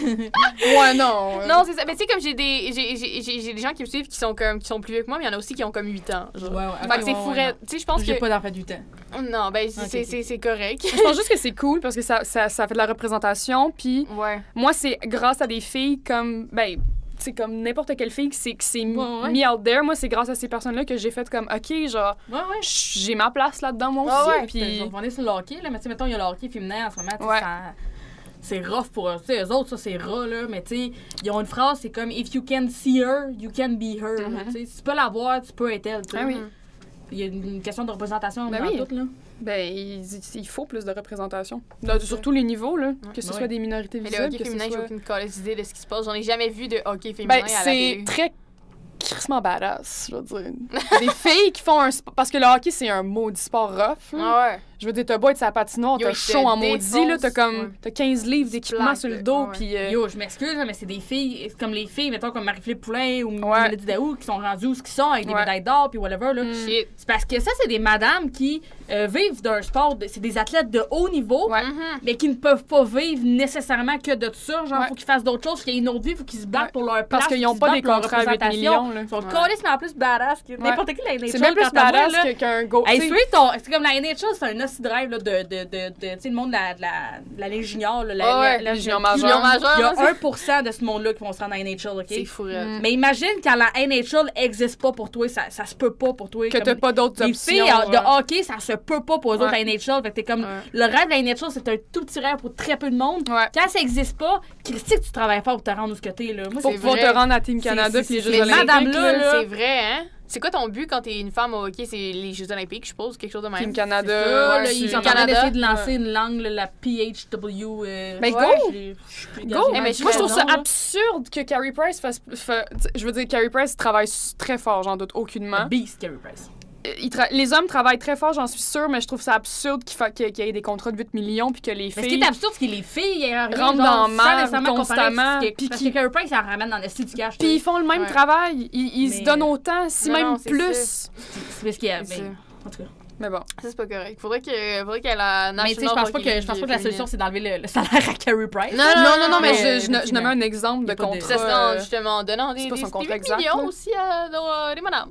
Ouais, non. Non, c'est ça. Mais tu sais, comme j'ai des gens qui me suivent qui sont plus vieux que moi, mais il y en a aussi qui ont comme 8 ans. Genre. Fait que c'est fourré. Tu sais, je pense que. J'ai pas d'enfants du temps. Non, ben, Ok. c'est correct. Je pense juste que c'est cool parce que ça fait de la représentation. Puis Ouais. moi, c'est grâce à des filles comme. Ben, c'est comme n'importe quelle fille qui s'est Ouais. mis out there. Moi, c'est grâce à ces personnes-là que j'ai fait comme, OK, genre, Ouais. j'ai ma place là-dedans, moi Ah aussi. ouais. Puis. On va revenir sur le hockey, là. Mais tu sais, mettons, il y a le hockey féminin en ce moment. tu sais, Ouais. c'est rough pour eux. Tu sais, eux autres, ça, c'est ras, là. Mais tu sais, ils ont une phrase, c'est comme If you can see her, you can be her. là, tu sais. Si tu peux la voir, tu peux être elle. tu sais. Ah oui. Il y a une question de représentation Ben dans oui. tout, là. Ben, il faut plus de représentation. Sur tous les niveaux, là. Que ce Ouais. soit des minorités Mais visibles. le hockey que ce féminin, j'ai soit- aucune calisse idée de ce qui se passe. J'en ai jamais vu de hockey féminin Ben, à la c'est télé. très crissement badass, je veux dire. Des filles qui font un sport... Parce que le hockey, c'est un maudit sport rough. là. Ah ouais. Je veux dire, t'as beau être sa patinoire, Yo, t'as il te chaud en maudit, là. T'as défonce, comme... ouais. T'as 15 livres d'équipement plaques, sur le là. dos, Ouais. puis... Yo, je m'excuse, là, mais c'est des filles, c'est comme les filles, mettons, comme Marie-Philippe Poulain ou Ouais. Mélodie Daou, qui sont rendues où ce qu'ils sont, avec des Ouais. médailles d'or, puis whatever, là. Shit. C'est parce que ça, c'est des madames qui vivent d'un sport, c'est des athlètes de haut niveau, Ouais. Mhm. mais qui ne peuvent pas vivre nécessairement que de ça. Genre, Ouais. faut qu'ils fassent d'autres choses, qu'il y ait une autre vie, faut qu'ils se battent Ouais. pour leur place. Parce qu'ils ont se pas battent des pour leur contrats à 8 représentation. millions, là. Ils sont Ouais. calés, mais en plus badass que n'importe qui la NHL. C'est même plus quand t'as moi, badass là, qu'un go... Hey, tu sais, c'est comme la NHL, c'est un aussi drive là, tu sais, le monde de la Ligue junior, là, Ouais, la junior Ligue majeure. Il y a là, 1% de ce monde-là qui vont se rendre à la NHL, OK? c'est fou. Mais imagine quand la NHL existe pas pour toi, ça se peut pas pour toi. que comme t'as pas d'autres les options. filles ouais. de hockey, ça se peut pas pour eux autres, Ouais. la NHL. Fait que t'es comme, Ouais. le rêve de la NHL, c'est un tout petit rêve pour très peu de monde. Ouais. Quand ça existe pas, Christy, tu travailles fort pour te rendre où ce que t'es, là. Moi, Pour c'est pouvoir vrai. te rendre à Team Canada c'est- puis les c'est- Jeux mais olympiques. madame-là, là. C'est vrai, hein? C'est quoi ton but quand t'es une femme au hockey? C'est les Jeux Olympiques, je suppose, quelque chose de même. Team C'est ça, Canada. là, ouais, ils c'est- sont en train Canada. d'essayer de lancer une langue, là, la PHW. Ben, go! Go! Eh, mais Moi, je trouve ça non, là. absurde que Carrie Price fasse. Je veux dire, Carrie Price travaille très fort, j'en doute aucunement. Beast, Carey Price. Les hommes travaillent très fort, j'en suis sûre, mais je trouve ça absurde qu'il y ait des contrats de 8 millions puis que les Mais ce qui filles. est absurde, c'est que les filles rentrent dans la merde constamment, Puis puis que Carey Price, ça en ramène dans le style du cash. Puis ils font le même Ouais. travail. Ils se Mais- donnent autant, si Non, même non, c'est plus. C'est parce qu'il y a. C'est mais- ça. En tout cas. Mais bon. Ça, c'est pas correct. Faudrait que la Mais tu sais, je pense pas que la solution, c'est d'enlever le salaire à Carey Price. Non, mais mais je nomme un exemple de y a pas de- contrat. Ça serait justement en donnant c'est des pas son contrat 8 exact, millions là. aussi à des madames.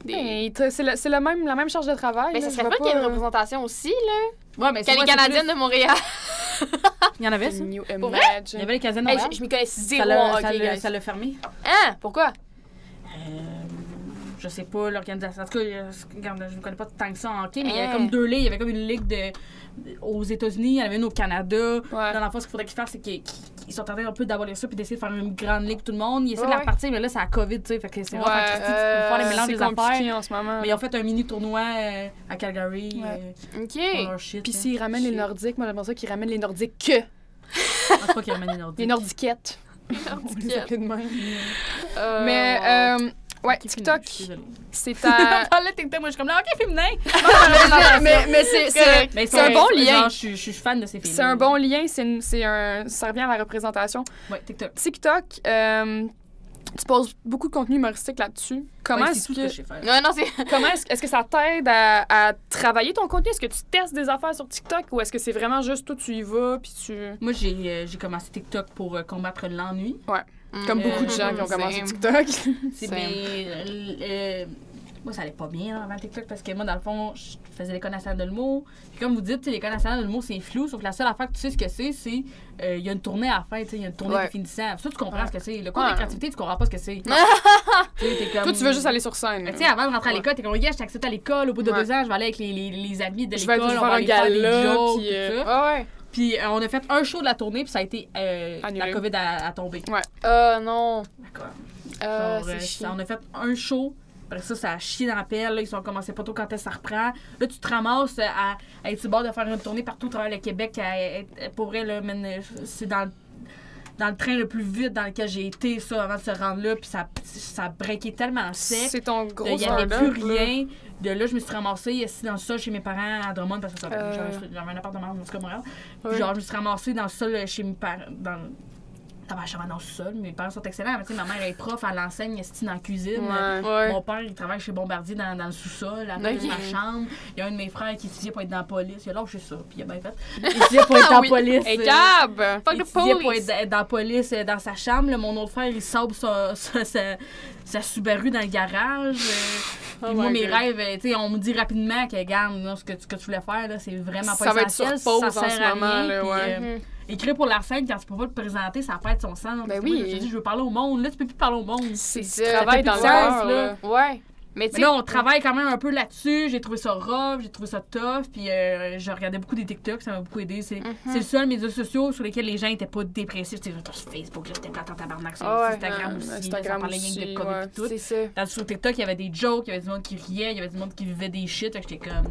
C'est la même charge de travail. Mais là, ça je serait vois pas qu'il y ait une représentation aussi, là. Ouais, mais Qu'elle est canadienne de Montréal. Il y en avait, ça. New Pour vrai? Il y Imagine. avait les Canadiennes de Hey, Montréal. je m'y connais Ça zéro en l'a- ça hockey, l'a- guys. ça l'a fermé. Hein? Pourquoi? Je sais pas, l'organisation. En tout cas, regarde, je ne connais pas tant que ça en hockey, mais il y avait Hein. comme deux ligues. Il y avait comme une ligue aux États-Unis, il y en avait une au Canada. Ouais. Dans l'enfant, ce qu'il faudrait qu'ils fassent, c'est qu'ils sont en train un peu d'abolir ça puis d'essayer de faire une grande ligue pour tout le monde. Ils essaient de la Ouais. repartir, mais là, c'est la COVID, tu sais. Fait que c'est vraiment Ouais, Christy, tu peux faire les mélanges C'est des affaires. compliqué en ce moment. Mais ils ont fait un mini tournoi à Calgary. Ouais. OK. Pour leur shit. Puis là. s'ils ramènent les Shit. Nordiques, moi j'aimerais ça qu'ils ramènent les Nordiques que. Je pense pas qu'ils ramènent les Nordiques. Les Nordiquettes. On les appelait de même. Mais, ouais, Ok, TikTok, je suis désolée. c'est ta. Dans le TikTok, moi, je suis comme là, ok, féminin. mais c'est Mais c'est un bon lien. Genre, je suis fan de ces filles. C'est un bon lien, ça revient à la représentation. Ouais, TikTok. TikTok, Tu poses beaucoup de contenu humoristique là-dessus. Comment Ouais, est-ce c'est tout ce que... que je sais faire. Ouais, non, c'est. Comment est-ce que ça t'aide à travailler ton contenu? Est-ce que tu testes des affaires sur TikTok ou est-ce que c'est vraiment juste toi, tu y vas puis tu... Moi, j'ai commencé TikTok pour combattre l'ennui. Comme beaucoup de gens qui ont commencé Same. TikTok. C'est Same. moi, ça allait pas bien là, avant TikTok parce que moi, dans le fond, je faisais l'École nationale de l'humour. Puis comme vous dites, tu sais, l'École nationale de l'humour, c'est flou. Sauf que la seule affaire que tu sais ce que c'est il y a une tournée à faire, tu sais, il y a une tournée Ouais. définissante. Ça, tu comprends ce que c'est. Le cours Ouais. de créativité, tu comprends pas ce que c'est. Tu sais, t'es comme... Toi, tu veux juste aller sur scène. Tu sais, avant de rentrer à l'école, t'es comme, regarde, je t'accepte à l'école. Au bout de Ouais. 2 ans, je vais aller avec les amis de Je vais l'école. aller on faire va un aller faire des gala, jokes, puis, tout ça. Ouais. Puis on a fait un show de la tournée, puis ça a été Annulé. la COVID a tombé. Non. D'accord. C'est chiant. On a fait un show. Après ça a chié dans la pelle. Là, ils ont commencé pas tôt quand ça reprend. Là, tu te ramasses à être sur le bord de faire une tournée partout à travers le Québec. Pour vrai, là, c'est dans le train le plus vite dans lequel j'ai été, ça, avant de se rendre là. Puis ça breakait tellement sec. C'est ton gros Il n'y avait stand-up, plus là. rien. De là, je me suis ramassée assis dans le sol chez mes parents à Drummond parce que ça Euh. j'avais un appartement dans ce Montréal. Puis Ouais. genre, je me suis ramassée dans le sol chez mes parents. T'avais dans le sol. Mes parents sont excellents. Mais tu sais, ma mère est prof, elle enseigne dans la cuisine. Ouais. Ouais. Mon père, il travaille chez Bombardier dans le sous-sol, à côté de ma chambre. Il y a un de mes frères qui étudiait pour être dans la police. Il a lâché ça, puis il a bien fait. Il étudiait pour être dans la police. Hey, Gab! Fuck Il the étudiait pour police! être dans la police dans sa chambre. Là, mon autre frère, il sauve sa Subaru dans le garage. Puis moi, my mes God. rêves, tu sais, on me dit rapidement que, regarde, non, ce que tu voulais faire, là, c'est vraiment pas Ça va être essentiel. sur pause ça en sert ce à moment, rien, là, puis, ouais. écrire pour la scène, quand tu peux pas te présenter, ça perd son sens. Ben Parce que oui. moi, je te dis, je veux parler au monde. Là, tu peux plus parler au monde. C'est Tu ça. travailles fait dans plus le de beurre, sens, là. Ouais. Mais tu Mais sais. là, on travaille quand même un peu là-dessus. J'ai trouvé ça rough, j'ai trouvé ça tough. Puis je regardais beaucoup des TikTok, ça m'a beaucoup aidé. C'est le seul média social sur lesquels les gens étaient pas dépressifs. C'était sur Facebook, là, c'était plate en tabarnak. Sur Ah ouais. Instagram aussi. Instagram ça parlait rien que aussi, de COVID ouais. et tout. C'est ça. Tandis que sur TikTok, il y avait des jokes, il y avait du monde qui riait, il y avait du monde qui vivait des shit. Fait que j'étais comme.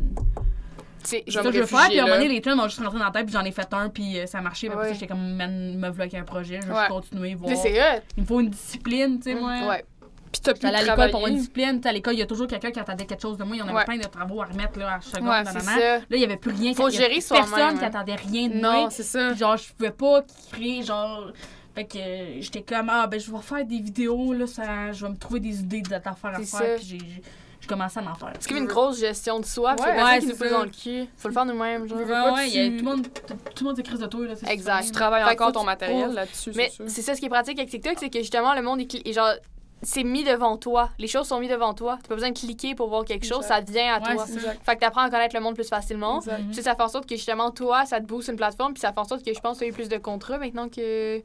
C'est Je Ça, vais je me veux faire. Puis à un réfugier moment donné, là. les tunes m'ont juste rentré dans la tête, puis j'en ai fait un, puis ça a marché. Puis après Ouais. ça, j'étais comme, man, me vlog un projet. Je vais Ouais. juste continuer, voir. c'est hot. Il me faut une discipline, tu sais, moi. Ouais. Puis t'as pu J'allais à l'école travailler. pour avoir une discipline. À l'école, il y a toujours quelqu'un qui attendait quelque chose de moi. Il y en avait Ouais. plein de travaux à remettre là, à chaque Ouais, seconde. C'est nanana. ça. Là, il n'y avait plus rien. Faut Il y avait gérer soi-même, personne qui hein. attendait rien de Non, moi. c'est ça. Puis genre, je pouvais pas créer, genre... Fait que j'étais comme, ben je vais faire des vidéos, là, je vais me trouver des idées d'affaires à C'est faire. ça. Puis j'ai commencé à en faire. C'est comme une grosse gestion de soi. Puis Ouais. c'est personne qui Ouais, nous c'est pousse ça. dans le cul. Faut le faire nous-mêmes, genre. Ouais, il y a tout le monde s'écrit de toi, là. c'est Exact. Tu super. travailles Fait que encore faut ton que tu matériel prouves. là-dessus, Mais c'est sûr. c'est ça ce qui est pratique avec TikTok, c'est que justement, le monde est genre. C'est mis devant toi. Les choses sont mises devant toi. T'as pas besoin de cliquer pour voir quelque chose. Exact. Ça vient à Ouais, toi. c'est ça. Fait que t'apprends à connaître le monde plus facilement. Exact. Puis ça fait en sorte que justement, toi, ça te booste une plateforme. Puis ça fait en sorte que je pense que tu as eu plus de contrats maintenant que.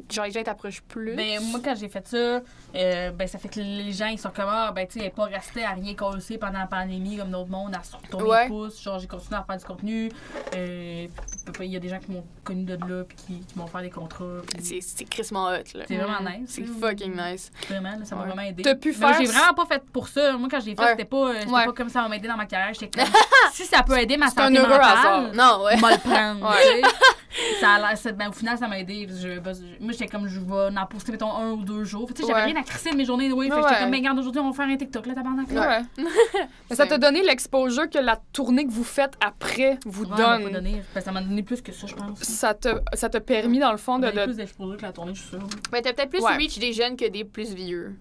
Genre, les gens t'approchent plus. Ben, moi, quand j'ai fait ça, ben, ça fait que les gens, ils sont comme, ben, tu sais, elle n'est pas restée à rien casser pendant la pandémie comme d'autres mondes, à se retourner Ouais. les pouces. Genre, j'ai continué à faire du contenu. Il y a des gens qui m'ont connu de là, puis qui m'ont fait des contrats. puis C'est crissement hot, là. C'est vraiment nice. C'est là. fucking nice. Vraiment, là, ça m'a Ouais. vraiment aidé. T'as pu Mais faire... j'ai vraiment pas fait pour ça. Moi, quand je l'ai fait, Ouais. c'était pas Ouais. comme ça va m'aider dans ma carrière. J'étais comme, si ça peut aider ma C'est un santé heureux mentale, hasard. Non, ouais. on va le prendre. Ouais. tu sais. Ça a l'air, ben, au final, ça m'a aidé. Moi, j'étais comme, je vais en poster, mettons, 1 ou 2 jours. Tu sais, j'avais Ouais. rien à crisser de mes journées. Oui, Ouais. j'étais comme, ben, regarde, aujourd'hui, on va faire un TikTok, là, tabarnak. là. Ouais. Mais ça t'a donné l'exposure que la tournée que vous faites après vous Ouais, ça m'a pas donne. donné. Ben, ça m'a donné plus que ça, je pense. Ça t'a permis, dans le fond, Ça de... m'a donné plus d'exposure que la tournée, je suis sûre. Mais t'as peut-être plus Ouais. reach des jeunes que des plus vieux.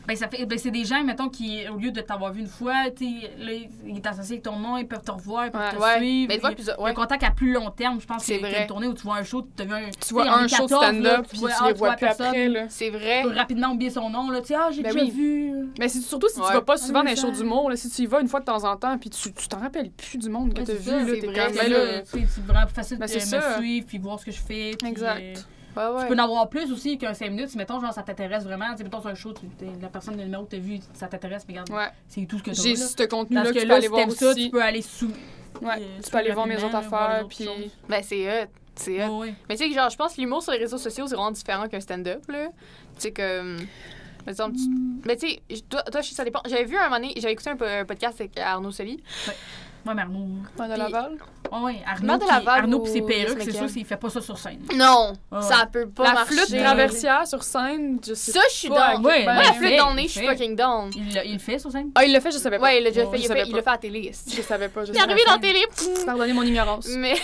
Ben, c'est des gens, mettons, qui, au lieu de t'avoir vu une fois, tu sais, là, ils est associé avec ton nom, ils peuvent te revoir, ils peuvent Ouais. te Ouais. suivre. Mais tu vois, Il plus. y a Ouais. un contact à plus long terme, je pense. C'est que vrai. une tournée où tu vois un show, tu vois Tu vois un show de stand-up, puis tu les vois plus après, là. C'est Tu vrai. peux rapidement oublier son nom, là. Tu sais, j'ai Ben déjà oui. vu. Mais c'est surtout si tu Ouais. vas pas souvent dans les ça. shows d'humour, là, si tu y vas une fois de temps en temps, puis tu t'en rappelles plus du monde que Ouais, t'as c'est vu, ça, là, c'est t'es vrai, comme... c'est ben là, là, c'est vraiment plus facile Ben, de c'est me ça. suivre puis voir ce que je fais. puis, Exact. Ouais, ouais. Tu peux en avoir plus aussi qu'un 5 minutes. Si, mettons, genre, ça t'intéresse vraiment. Tu sais, mettons, sur un show, la personne, le numéro que t'as vu, ça t'intéresse, mais regarde, Ouais. c'est tout ce que t'as. J'ai là. ce contenu-là Parce que que tu peux là, aller si voir t'aimes ça, aussi. tu peux aller sous. Ouais, tu peux aller voir mes autres rapidement, voir les affaires, autres puis... choses. Ben, c'est hot. C'est hot. Ouais, ouais. Mais tu sais, que genre, je pense que l'humour sur les réseaux sociaux, c'est vraiment différent qu'un stand-up, là. Tu sais, que. Mais tu sais, toi, ça dépend. J'avais vu un moment donné, j'avais écouté un podcast avec Arnaud Soli. Ouais, mais Arnaud. Ouais, de Laval. Ouais, Maire de Arnaud, Laval Arnaud ou pis ses perruques, Yes c'est sûr Michael? qu'il fait pas ça sur scène. Non, Ouais, ça ouais. peut pas La marcher. flûte traversière sur scène, je sais Ça, je suis pas. down. Ouais, Moi, ouais, la il flûte fait, dans le nez, il je suis fait. fucking down. Il le fait sur scène? Ah, il l'a fait, je savais pas. Ouais, il l'a déjà Ouais, fait. je Il savais l'a fait à la télé. Je savais pas, je Il est arrivé savais dans pas. la télé. Pardonnez mon ignorance. Mais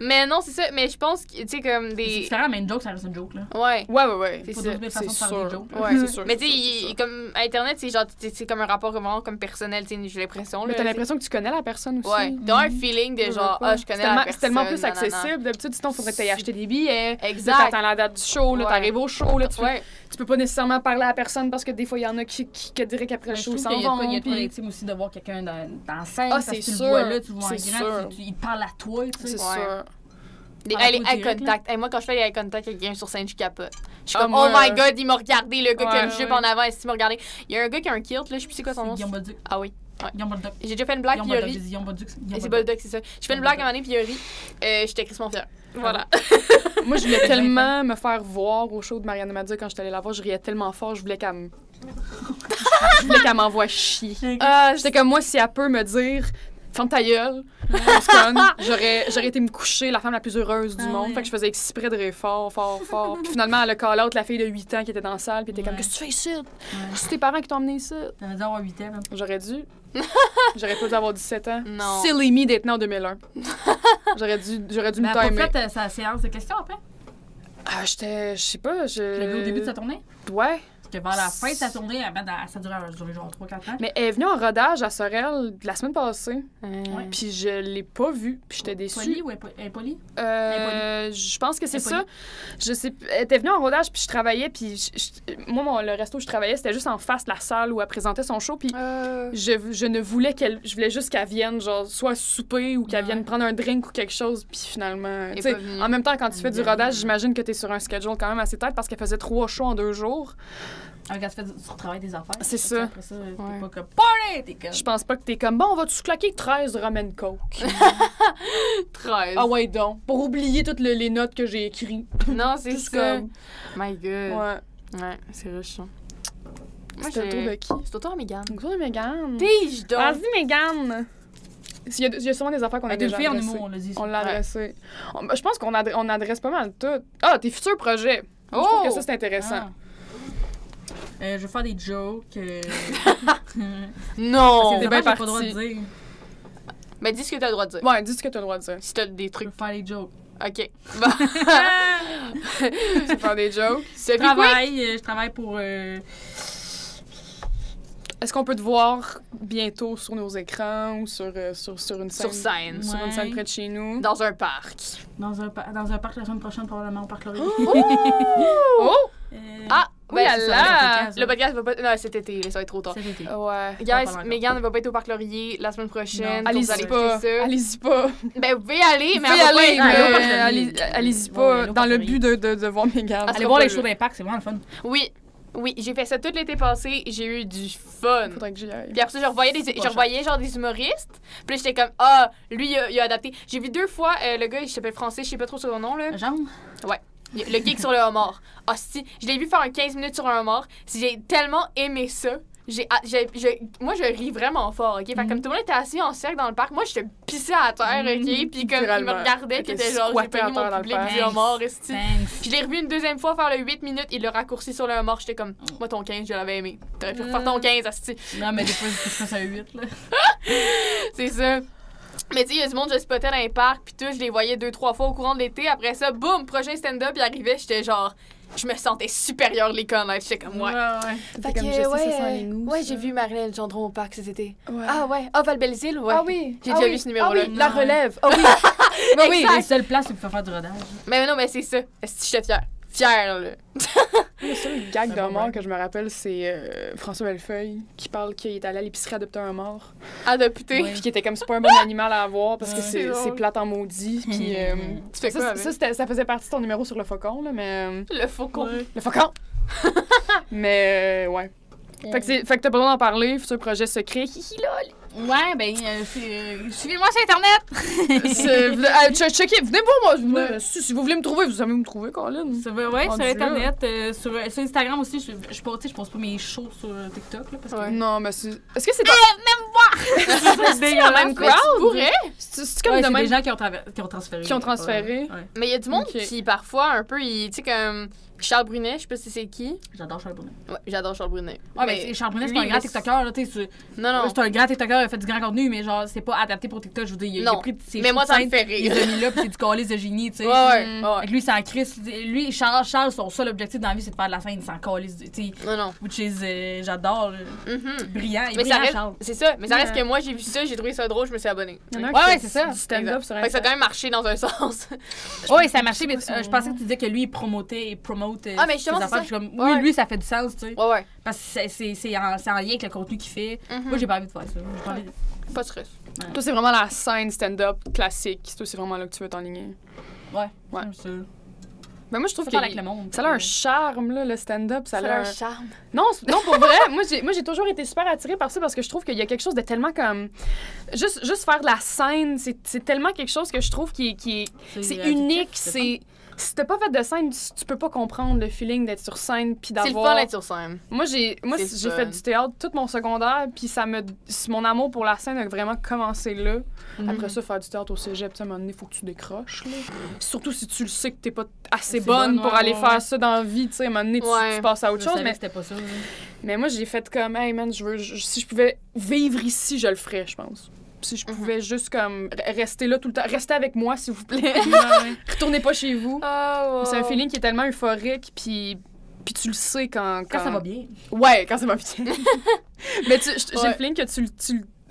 Mais non, c'est ça. Mais je pense que, tu sais, comme C'est des. différent, mais une joke, ça reste une joke, là. Ouais. Ouais. C'est Faut ça. trouver des C'est façons de faire des sûr. jokes. Ouais, c'est sûr. Mais tu c'est sais, sûr. comme Internet, c'est genre, c'est comme un rapport vraiment comme personnel, tu sais, j'ai l'impression. Mais là, t'as l'impression que tu connais la personne aussi. Ouais. T'as un feeling de genre, je connais la personne. C'est tellement plus nanana. accessible. D'habitude, sinon, il faudrait que t'ailles acheter des billets. Exact. Là, t'attends la date du show, là, Ouais. t'arrives au show, là, Ouais. tu peux pas nécessairement parler à la personne parce que des fois, il y en a qui diraient qu'après le Je show, ils trouve s'en qu'il y a de quoi- il y vont. a de quoi puis- d'intime aussi de voir quelqu'un dans la scène. Ah, parce c'est que tu le sûr. vois là, tu le vois en C'est grand, sûr. il parle à toi, tu sais. C'est Ouais. sûr. Les, Par la les peau eye direct, contact. Hey, moi, quand je fais les eye contact avec quelqu'un sur scène, je capote. Je suis Ah, comme, moi, oh my god, il m'a regardé, le gars qui a le ouais, jupe ouais. en avant, est-ce qu'il m'a regardé? Il y a un gars qui a un kilt, là, je sais plus c'est quoi son nom. Guillaume Bolduc. Ah oui. Guillaume Bolduc. J'ai déjà fait une blague, puis il a ri. Guillaume Bolduc. Et c'est Bolduc, c'est ça. J'ai fait une blague à un moment donné, puis il a ri. J'étais crissement fière. Voilà. Moi, je voulais tellement me faire voir au show de Marianne Madza quand j'étais allée la voir. Je riais tellement fort, je voulais qu'elle m'envoie chier. J'étais comme, moi, si elle peut me dire « Ferme ta gueule », j'aurais été me coucher la femme la plus heureuse du monde. ouais. Fait que je faisais exprès de rire fort. Puis finalement, elle a call out la fille de 8 ans qui était dans la salle, puis elle était comme « Ouais. Qu'est-ce que tu fais ici? C'est tes parents qui t'ont emmené ici? » T'avais dû avoir 8 ans, même. J'aurais dû. J'aurais pas dû avoir 17 ans. Non. Silly me d'être né en 2001. J'aurais dû Mais me elle a pas timer. fait sa séance de questions après. Ah, je sais pas, Tu l'as vu au début de sa tournée. Ouais. Parce que vers la fin de sa tournée, ça durait genre 3-4 ans. Mais elle est venue en rodage à Sorel la semaine passée. Ouais. Puis je l'ai pas vue. Puis j'étais déçue. Polie ou impoli? Je pense que c'est ça. Impoli. Je sais. Elle était venue en rodage, puis je travaillais. Puis moi, le resto où je travaillais, c'était juste en face de la salle où elle présentait son show. Puis je ne voulais je voulais juste qu'elle vienne, genre, soit souper ou qu'elle Ouais. vienne prendre un drink ou quelque chose. Puis finalement, Elle est tu sais, pas venue. en même temps, quand tu fais du Ouais. rodage, j'imagine que tu es sur un schedule quand même assez tête parce qu'elle faisait 3 shows en 2 jours. Quand tu fais du travail des affaires. C'est Fait que ça. Après ça, t'es Ouais. pas comme party! T'es comme. Je pense pas que t'es comme, bon, on va-tu claquer 13 rum and coke? 13. Ah ouais, donc. Pour oublier toutes les notes que j'ai écrites. Non, c'est Juste ça. comme- My god. Ouais. Ouais, c'est rush, ça. Moi, C'était le tour de qui? C'est au tour de Mégane. Le tour de Mégane. Pige donc. Vas-y, Mégane. Il y a sûrement des affaires qu'on a Deux déjà filles en adressées. humour, on l'a dit. On l'a adressé. Je pense qu'on on adresse pas mal tout. Ah, tes futurs projets. Je trouve Oh! que ça, c'est intéressant. Ah. Je vais faire des jokes. Non! C'est C'est bien bien pas le droit de parti. dire. Mais dis ce que t'as le droit de dire. Ouais, dis ce que t'as le droit de dire. Si t'as des Je trucs. veux faire des jokes. OK. Bon. Tu veux faire des jokes. Sophie, quoi? Je travaille pour. Est-ce qu'on peut te voir bientôt sur nos écrans ou sur une scène? Sur scène. Sur une Ouais. scène près de chez nous. Dans un parc. Dans un parc la semaine prochaine, probablement au Parc Laurier. Oh! Ah! Oui, Ben, c'est là, ça, le le podcast va pas. Non, cet été, là, ça va être trop tard. Cet été. Ouais. Guys, pas encore. Megan ne va pas être au Parc Laurier la semaine prochaine. Non. donc vous Allez-y allez pas. écouter ça. Allez-y pas. Ben, vous pouvez y aller, mais Vous pouvez elle va pas aller, être- allez au Parc mais Laurier. allez-y Ouais, pas allez au dans Parc le Laurier. but de voir Mégane. Allez sera voir pas les là. shows d'impact, c'est vraiment le fun. Oui, oui, j'ai fait ça tout l'été passé. J'ai eu du fun. Faudrait que j'y aille. Puis après ça, je revoyais, C'est pas je revoyais genre des humoristes. Puis là, j'étais comme, ah, lui, il a adapté. J'ai vu 2 fois le gars, il s'appelle Français, je sais pas trop son nom, là. Jean? Le geek sur le homard. Ah, si, je l'ai vu faire un 15 minutes sur un homard. J'ai tellement aimé ça. Moi, je ris vraiment fort, OK? Fait que comme tout le monde était assis en cercle dans le parc, moi, j'étais pissée à terre, OK? Puis comme il me Littéralement. regardait, puis il T'étais était genre, j'ai squattée à payé terre mon dans le public parc. du homard, esti. Thanks. Je l'ai revu une deuxième fois faire le 8 minutes, il l'a raccourci sur le homard. J'étais comme, moi, ton 15, je l'avais aimé. T'aurais pu refaire ton 15, esti. Non, mais des fois, je passe à 8, là. C'est ça. Mais tu sais, il y a du monde, je spottais dans les parcs, puis tout, je les voyais 2-3 fois au courant de l'été. Après ça, boum, prochain stand-up, il arrivait, j'étais genre, je me sentais supérieure les connaître. J'étais comme, ouais. Fait comme je sais, ça sent les nous, ouais, ça. j'ai vu Marilyn Gendron au parc cet été. Ouais. Ah ouais, ah Val-Belzile, ouais. Ah oui. J'ai ah déjà oui. vu ce numéro-là. Ah oui, la Ouais. relève. Ah oui. Oui, oui, Exact. les seules places où il faut faire du rodage. Mais non, mais c'est ça. Est-ce que j'étais fière? Fière, là. Le seul gag C'est de bon, mort ouais. que je me rappelle, c'est François Bellefeuille qui parle qu'il est allé à l'épicerie adopter un mort. Adopté. Ouais. Puis qui était comme c'est pas un bon animal à avoir parce que Ouais. C'est drôle. c'est plate en maudit. Puis Tu fais quoi ça, avec? ça faisait partie de ton numéro sur le faucon, là, mais. Le faucon. Ouais. Le faucon! Mais ouais. Fait que t'as pas besoin d'en parler, futur projet secret. Hihi lol. Ouais, ben, suivez-moi sur Internet. Checkez, venez me voir moi. Si vous voulez me trouver, vous savez me trouver, Colin. Ouais, Rendu sur là. Internet. Sur Instagram aussi, je pose pas mes shows sur TikTok, là, parce que... Ouais. Non, mais c'est. Est-ce que c'est C'est dégueulasse. même Mais crowd? tu pourrais. C'est comme Ouais, de c'est même. des gens qui ont transféré. Qui ont transféré. Ouais. Mais il y a du monde Ok. qui, parfois, un peu, tu sais, comme. Charles Brunet, je sais pas si c'est qui. J'adore Charles Brunet. Ouais, j'adore Charles Brunet. Ouais, mais Charles Brunet, c'est lui, un grand mais TikToker, là, tu sais. Non, non. C'est un grand TikToker, il a fait du grand contenu, mais genre, c'est pas adapté pour TikTok. Je veux dire, il a Non. pris ses Mais moi, ça me scènes, fait rire. il les a mis là, puis c'est du calice de génie, tu sais. Ouais, ouais. Fait que lui, c'est en crise. Lui, Charles, son seul objectif dans la vie, c'est de faire de la scène, il s'en calisse, tu sais. Non, non. Which is, j'adore. Brillant. Il est Mais ça brillant, reste, Charles. c'est ça. Mais ça reste que moi, j'ai vu ça, j'ai trouvé ça drôle, je me suis abonnée. Il y en a un Ouais, qui ouais, fait c'est ça. Du stand-up sur Fait que ça a Instagram. quand même marché dans un sens. Oui, ça a marché, mais je pensais que tu disais que lui, il promote Ah, mais justement, ses c'est affaires. ça. Puis comme, Ouais. oui, lui, ça fait du sens, tu sais. Ouais, ouais. Parce que c'est en lien avec le contenu qu'il fait. Moi, j'ai pas envie de faire ça. J'ai pas envie de- Pas de stress. Toi, c'est vraiment la scène stand-up classique. Toi, c'est vraiment là que tu veux t'enligner. Ouais. Ouais. C'est ça. Mais moi, je trouve Faut que parler avec le monde. ça a un charme, là, le stand-up. Ça a un... charme. Non, non, pour vrai, moi, j'ai toujours été super attirée par ça parce que je trouve qu'il y a quelque chose de tellement comme... Juste faire de la scène, c'est tellement quelque chose que je trouve qui est... C'est unique, c'est... Si t'as pas fait de scène, tu peux pas comprendre le feeling d'être sur scène puis C'est le d'avoir... fun d'être sur scène. Moi, j'ai C'est fait fun. du théâtre tout mon secondaire, puis mon amour pour la scène a vraiment commencé là. Après ça, faire du théâtre au cégep, tu sais, à un moment donné, il faut que tu décroches, là. Surtout si tu le sais que t'es pas assez bonne pour ouais, aller ouais, faire ouais. ça dans la vie, tu sais, à un moment donné, Ouais. tu passes à autre Je chose. savais Mais, que c'était pas ça. là. mais moi, j'ai fait comme, hey man, si je pouvais vivre ici, je le ferais, je pense. Si je pouvais juste comme rester là tout le temps, restez avec moi, s'il vous plaît. Retournez pas chez vous. C'est un feeling qui est tellement euphorique, puis tu le sais quand... Quand ça va bien. Ouais, quand ça va bien. Mais j'ai Ouais. le feeling que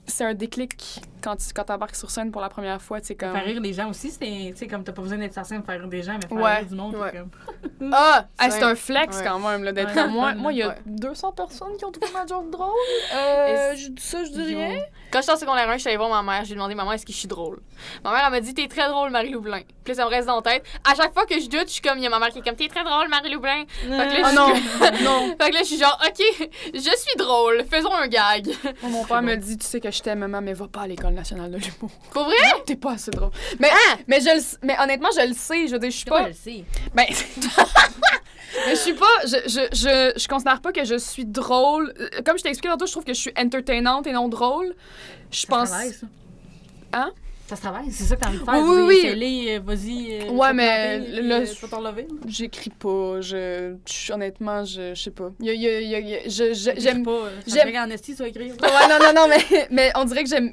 c'est un déclic quand t'embarques sur scène pour la première fois, tu sais, comme... Faire rire les gens aussi, c'est, tu sais, comme t'as pas besoin d'être sur scène pour faire rire des gens, mais faire Ouais, rire du monde, ouais. c'est comme... Ah! Ah, c'est un flex Ouais. quand même, là, d'être Ouais. comme moi. Moi, il y a Ouais. 200 personnes qui ont trouvé ma joke drôle. Et Je dis ça, je dis rien. Quand j'étais en secondaire 1, je suis allée voir ma mère. J'ai demandé, maman, est-ce que je suis drôle? Ma mère, elle m'a dit, t'es très drôle, Marie-Lou Blin. Puis là, ça me reste dans la tête. À chaque fois que je doute, je suis comme, il y a ma mère qui est comme, t'es très drôle, Marie-Lou Blin. Fait que là, Ah je non, suis- non. Fait que là, je suis genre, OK, je suis drôle, faisons un gag. Moi, mon père me dit, tu sais que je t'aime, maman, mais va pas à l'École nationale de l'humour. Pour vrai? T'es pas assez drôle. Mais, mais honnêtement, je le sais. Je veux dire, je suis Pas, pas... je le sais. Ben, mais je suis pas, je considère pas que je suis drôle. Comme je t'ai expliqué tantôt, je trouve que je suis entertainante et non drôle. Je Ça pense. se travaille, ça. Hein? Ça se travaille, c'est ça que t'as envie de faire. Oui, Je veux oui, dire, oui. essaye-les, vas-y. Ouais, tu vas te mais planter, là, puis, tu vas t'en lever. J'écris pas. Honnêtement, je sais pas. J'aime. J'aime pas. j'aime- J'aime en esti, tu vas écrire. Ouais, non, mais on dirait que j'aime.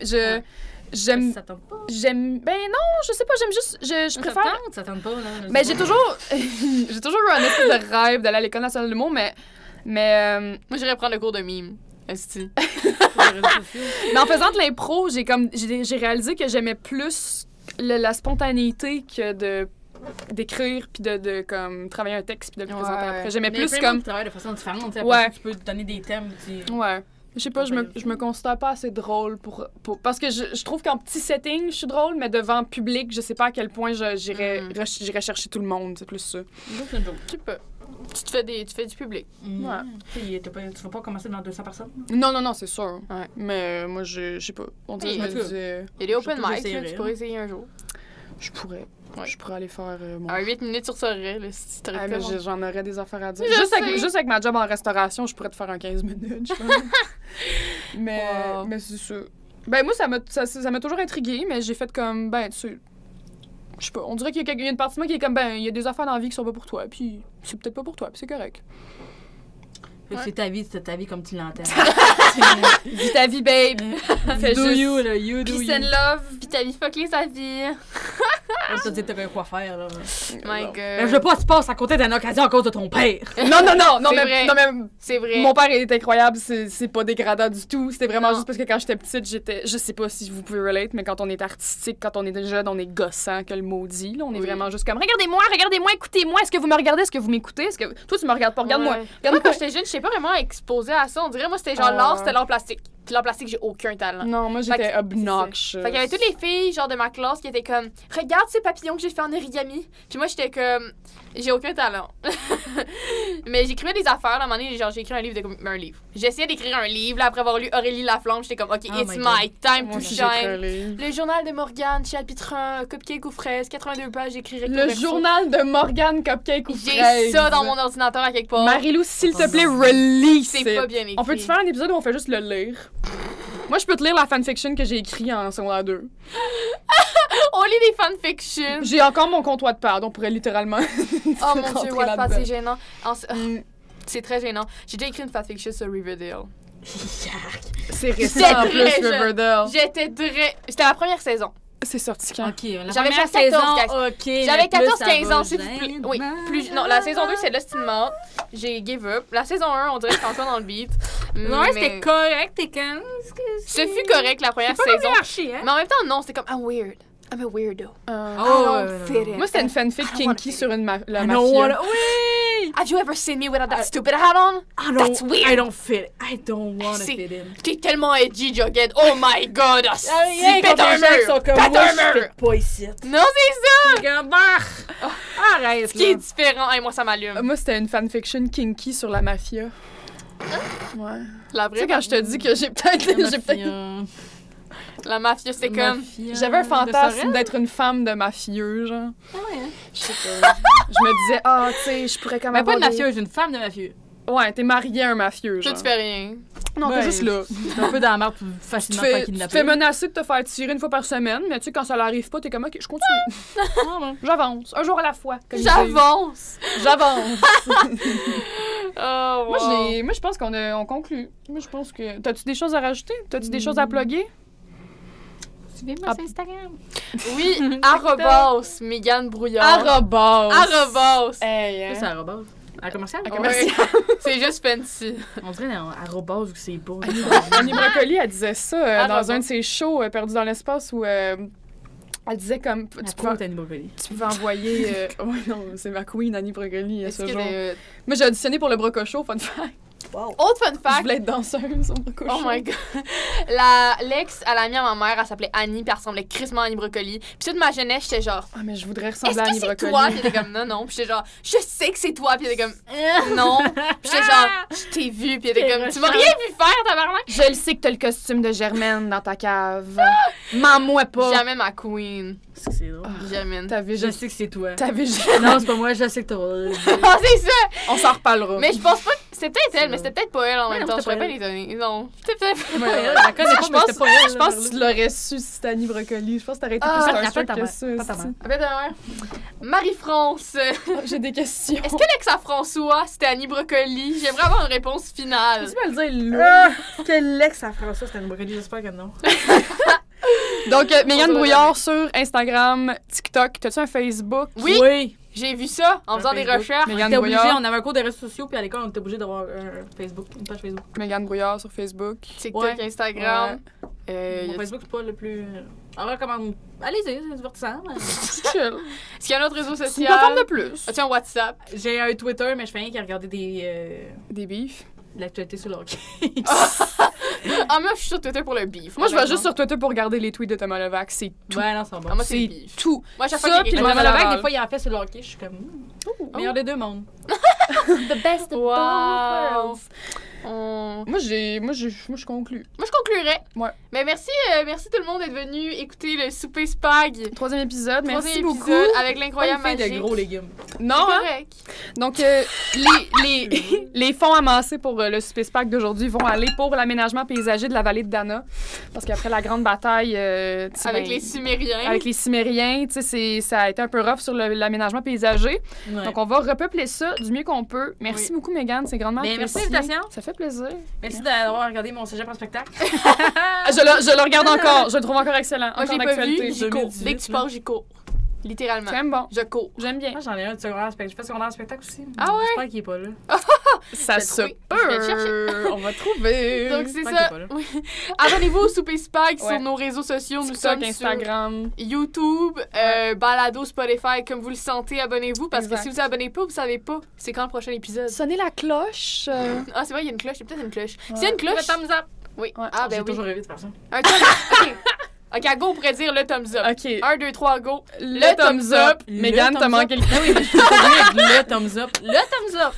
J'aime. Ça tente pas. J'aime. Ben non, je sais pas, j'aime juste. Je préfère. Ça tente pas, là. Mais j'ai toujours. J'ai toujours eu un espèce de rêve d'aller à l'École nationale de l'humour, mais. Moi, j'irais prendre le cours de mime. Esti. Mais en faisant de l'impro, j'ai réalisé que j'aimais plus la spontanéité que d'écrire puis de comme travailler un texte puis de le présenter Ouais. après. J'aimais Mais plus plein de comme monde qui travaille de façon différente. Tu sais, Ouais. après, tu peux te donner des thèmes. ouais. Je sais pas, je me considère pas assez drôle pour parce que je trouve qu'en petit setting, je suis drôle, mais devant public, je sais pas à quel point j'irais chercher tout le monde, c'est plus ça. Tu peux. Tu fais du public. Ouais. Tu vas pas commencer devant 200 personnes. Non, c'est sûr. Ouais. Mais moi, je sais pas. On dirait que Et je me disais, Il y a des open Je sais pas, mic, là, j'essaierai, tu pourrais essayer un jour. je pourrais. Ouais. Je pourrais aller faire mon... Un 8 minutes sur Sorel, là, si tu Ah, mais j'en aurais des affaires à dire. Je sais. Juste avec ma job en restauration, je pourrais te faire un 15 minutes, je pense. mais Wow. mais c'est ça. Ben moi, ça m'a toujours intriguée, mais j'ai fait comme, ben, tu sais, je sais pas, on dirait qu'il y a une partie de moi qui est comme, ben, il y a des affaires dans la vie qui sont pas pour toi, puis c'est peut-être pas pour toi, puis c'est correct. Ouais. C'est ta vie comme tu l'entends. Vis ta vie, babe! Fais Do juste you, là, you do peace you. and love! Puis ta vie fuckée sa vie. On t'a dit que t'avais quoi faire, là. My Non. God. Mais je veux pas que tu passes à côté d'une occasion à cause de ton père. Non, C'est mais, vrai. non, mais C'est vrai. mon père est incroyable, c'est pas dégradant du tout. C'était vraiment Non. juste parce que quand j'étais petite, je sais pas si vous pouvez relate, mais quand on est artistique, quand on est jeune, on est gossant que le maudit. Là, on est Oui. vraiment juste comme regardez-moi, écoutez-moi. Est-ce que vous me regardez, est-ce que vous m'écoutez, est-ce que toi tu me regardes pas, regarde-moi. Ouais. Moi, Regarde-moi. quand j'étais jeune, je sais pas vraiment exposée à ça. On dirait, moi, c'était genre l'art, c'était l'art plastique. Puis l'art plastique, j'ai aucun talent. Non, moi Fait j'étais que- obnoxious. Fait qu'il y avait toutes les filles, genre, de ma classe qui étaient comme, regarde ces papillons que j'ai fait en origami. Puis moi, j'étais comme, j'ai aucun talent. Mais j'écrivais des affaires, là, à un moment donné, genre, j'ai écrit un livre un livre. J'essayais d'écrire un livre, là, après avoir lu Aurélie Laflamme, j'étais comme, OK, Oh it's my my time Moi to aussi, shine. j'écris un livre. Le journal de Morgane, chapitre 1, cupcake ou fraise, 82 pages, j'écris recto Le verso. journal de Morgane Cupcake ou J'ai fraise. ça dans mon ordinateur à quelque part. Marie-Lou, s'il te plaît, release C'est it. pas bien écrit. On peut-tu faire un épisode où on fait juste le lire? Moi, je peux te lire la fanfiction que j'ai écrite en secondaire 2. On lit des fanfiction. J'ai encore mon compte Wattpad, on pourrait littéralement. Oh mon rentrer dieu, Wattpad, là-dedans. c'est gênant. C'est très gênant. J'ai déjà écrit une fanfiction sur Riverdale. C'est récent C'était en plus, très jeune. Riverdale. C'était la première saison. C'est sorti quand? Ok, la J'avais première 14, saison, ok. J'avais mais plus, 14-15 ça ans, va s'il vous plaît. gêner. Oui, plus. Non, la saison 2, c'est Lost in Mouth. J'ai give up. La saison 1, on dirait que j'étais encore dans le beat. Non, mais c'était correct, t'es comme. Ce fut correct la première C'est pas saison. marché, hein? Mais en même temps, non, c'était comme I'm weird. I'm a weirdo. Oh, I don't fit in. Moi, c'était une fanfic I don't wanna kinky fit sur la I don't mafia. wanna. Oui! Have you ever seen me without that stupid hat on? That's weird. I don't fit. I don't wanna C'est- fit in. T'es tellement edgy, Jughead. Oh my god. Si, Rien pète contre un les gens qui mur. sont comme Pète moi, un je mur. fit pas ici. Non, c'est ça. T'es comme, bah! Arrête, Ce qui est là. différent. Hey, moi, ça m'allume. Moi, c'était une fanfiction kinky sur la mafia. Ouais. La Tu vraie sais, quand je te dis que j'ai peut-être. La mafia, c'était comme... J'avais un fantasme Sorel? d'être une femme de mafieux, genre. Ah ouais, hein? Je sais pas. Je me disais, ah, tu sais, je pourrais quand même. Mais pas une avoir des- mafieuse, une femme de mafieux. Ouais, t'es mariée à un mafieux, Toi, genre. tu fais rien. Non, t'es Ouais. juste là. T'es un peu dans la merde pour Tu te facilement faire fais, tu te kidnapper. fais menacer de te faire tirer une fois par semaine, mais tu sais, quand ça l'arrive pas, t'es comme, ok, je continue. J'avance, un jour à la fois. comme ils disent. J'avance. J'avance. Oh, wow. Moi, je pense on conclut. Moi, je pense que. T'as-tu des choses à rajouter? T'as-tu des choses à plugger? Suivez-moi sur Instagram. Oui, arrobas, Mégane Brouillard. Arrobas. Arrobas. Hey, hein. Ça, c'est arrobase. À commercial? À Ouais. commercial. C'est juste fancy. On dirait arrobase vu que c'est beau. Annie Brocoli, elle disait ça dans Arrobas. un de ses shows, Perdu dans l'espace, où elle disait comme. La Tu pro pouvais, Tani Brocoli. tu pouvais envoyer. Oui, non, c'est ma queen, Annie Brocoli, Est-ce ce qu'il y jour. a des... Moi, j'ai auditionné pour le Broco Show, fun fact. Autre fun Je fact. voulais être danseuse au Broco Oh Show. my god. L'ex à la mienne, ma mère, elle s'appelait Annie, puis elle ressemblait crissement à Annie Brocoli. Puis toute ma jeunesse, j'étais genre, Ah, mais je voudrais est-ce ressembler à que Annie c'est Brocoli. toi? Puis elle était comme, non, non. Puis j'étais genre, je sais que c'est toi. Puis elle était comme, non. Puis j'étais genre, je t'ai vu. Puis elle était comme, tu m'as rien vu faire, tabarnak. Je le sais que t'as le costume de Germaine dans ta cave. Mens-moi pas. Jamais ma queen. C'est drôle. Jamais. T'avais Je juste. sais que c'est toi. T'avais juste. Non, c'est pas moi, je sais que toi. Ah, c'est ça. On s'en reparlera. Mais je pense pas que c'était peut-être elle, C'est mais c'était peut-être pas elle en Ouais, même non, temps. Je c'était serais pas pas étonnée. Non. C'était peut-être. Ouais, Je la connais pas, je mais pense, c'était pas elle. je pense que tu l'aurais su si c'était Annie Brocoli. Je pense que t'aurais été Ah, plus pas starstruck ta que mère, ça. pas ta si. mère. Appelle ta mère. Marie-France. J'ai des questions. Est-ce que l'ex à François, c'était Annie Brocoli? J'aimerais avoir une réponse finale. Tu peux le dire là. Quel ex à François, c'était une Brocoli, j'espère que non. Donc, Mégane On va Brouillard sur Instagram, TikTok. T'as-tu un Facebook? Oui, j'ai vu ça en faisant des Facebook. recherches. Mégane T'es obligé, Brouillard. on avait un cours de réseaux sociaux, puis à l'école, on était obligé d'avoir un Facebook, une page Facebook. Mégane Brouillard sur Facebook. TikTok, Ouais. Instagram. Mon y a- Facebook, c'est pas le plus. Alors, comment. Allez-y, c'est divertissant. Chill. Est-ce qu'il y a un autre réseau C'est une social? plateforme de plus. As-tu un WhatsApp? J'ai un Twitter, mais je fais rien qu'à regarder Des beefs. l'actualité sur le hockey. Ah, moi, je suis sur Twitter pour le beef. Moi, je vais juste sur Twitter pour regarder les tweets de Thomas Levac. C'est tout. Ouais, non, c'est bon. Ah, moi, c'est le C'est beef. tout. Moi, chaque Ça, fois qu'il puis y a le quelque Thomas chose- Levac, Des fois, il en fait sur le hockey, je suis comme. Meilleur des deux mondes. The best of both Wow. worlds. Moi, je conclue. Moi, je conclurai. Ouais. Mais merci tout le monde d'être venu écouter le souper spag. Troisième épisode. Merci Troisième beaucoup. épisode avec Pas l'incroyable une fille magique. de gros légumes. Non, C'est hein? correct. Donc, les fonds amassés pour le Space Pack d'aujourd'hui vont aller pour l'aménagement paysager de la vallée de Dana. Parce qu'après la grande bataille... tu sais, Avec ben, les Sumériens. avec les Cimériens, tu sais, ça a été un peu rough sur l'aménagement paysager. Ouais. Donc, on va repeupler ça du mieux qu'on peut. Merci beaucoup, Mégane. C'est grandement Ben, merci apprécié. de l'invitation. Ça fait plaisir. Merci d'avoir regardé mon cégep en spectacle. Je le regarde encore. Je le trouve encore excellent. Moi, Encore j'ai pas d'actualité. vu, j'y cours. 2018, Dès que tu pars, j'y cours. Littéralement. C'est quand même bon. Je cours. J'aime bien. Moi, j'en ai un de secondaire en spectacle. Je fais secondaire en spectacle aussi. Ah ouais? J'espère qu'il est pas là. Ça l'ai se trouvé. Je vais le peut. On va trouver. Donc, c'est J'espère ça. qu'il est pas là. Oui. Abonnez-vous au Souper Spag Ouais. sur nos réseaux sociaux. Nous TikTok, sommes Instagram. sur YouTube, Balado, Spotify, comme vous le sentez. Abonnez-vous parce Exact. que si vous abonnez pas, vous savez pas c'est quand le prochain épisode. Sonnez la cloche. Ah, c'est vrai, il y a une cloche. Il y a peut-être une cloche. Ouais. S'il y a une cloche. Le thumbs up. Oui. Ouais. Ah, ben J'ai oui. toujours rêvé de faire ça. Un thumbs OK. OK, à go, on pourrait dire le thumbs up. OK. 1, 2, 3, go. Le thumbs up. Le Mégane, t'as thumbs manqué up. le... Ah oui, mais je suis pas avec le thumbs up. Le thumbs up.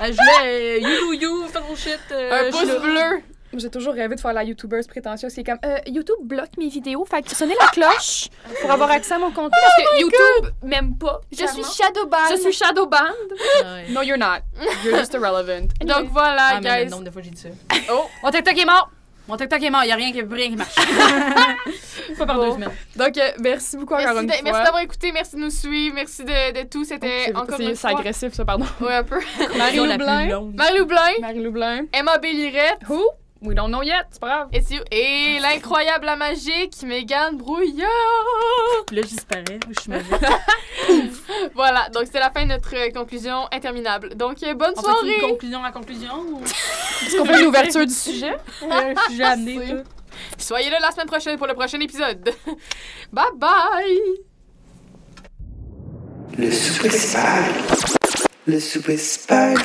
Je l'ai you, fais ton shit. Un je pouce l'ai- bleu. J'ai toujours rêvé de faire la youtubeuse prétentieuse. C'est comme, YouTube bloque mes vidéos, fait que sonnez la cloche pour avoir accès à mon contenu. Parce que YouTube m'aime pas. Je suis clairement. Shadowban. Je suis Shadowband. Ouais. No, you're not. You're just irrelevant. Donc voilà, Ah, mais le guys. nombre de fois que j'ai dit ça. Oh. Mon TikTok est mort. Mon TikTok est mort, il a rien qui marche. Pas par 2 semaines. Donc, merci beaucoup encore une fois. Merci d'avoir écouté, merci de nous suivre, merci de tout. C'était encore une C'est fois. agressif, ça, pardon. Ouais, un peu. Marie-Lou Blain. Marie-Lou Blain. Emma Bélirette. Who? We don't know yet, c'est pas grave. Et l'incroyable, la magique, Mégane Brouillard. Là, je disparais. Je suis magique. Voilà, donc c'était la fin de notre conclusion interminable. Donc, bonne On fait soirée. une conclusion à conclusion ou... Est-ce qu'on fait l'ouverture du sujet? Je suis amenée, là. Soyez là la semaine prochaine pour le prochain épisode. Bye bye. Le souper spag. Le souper spag.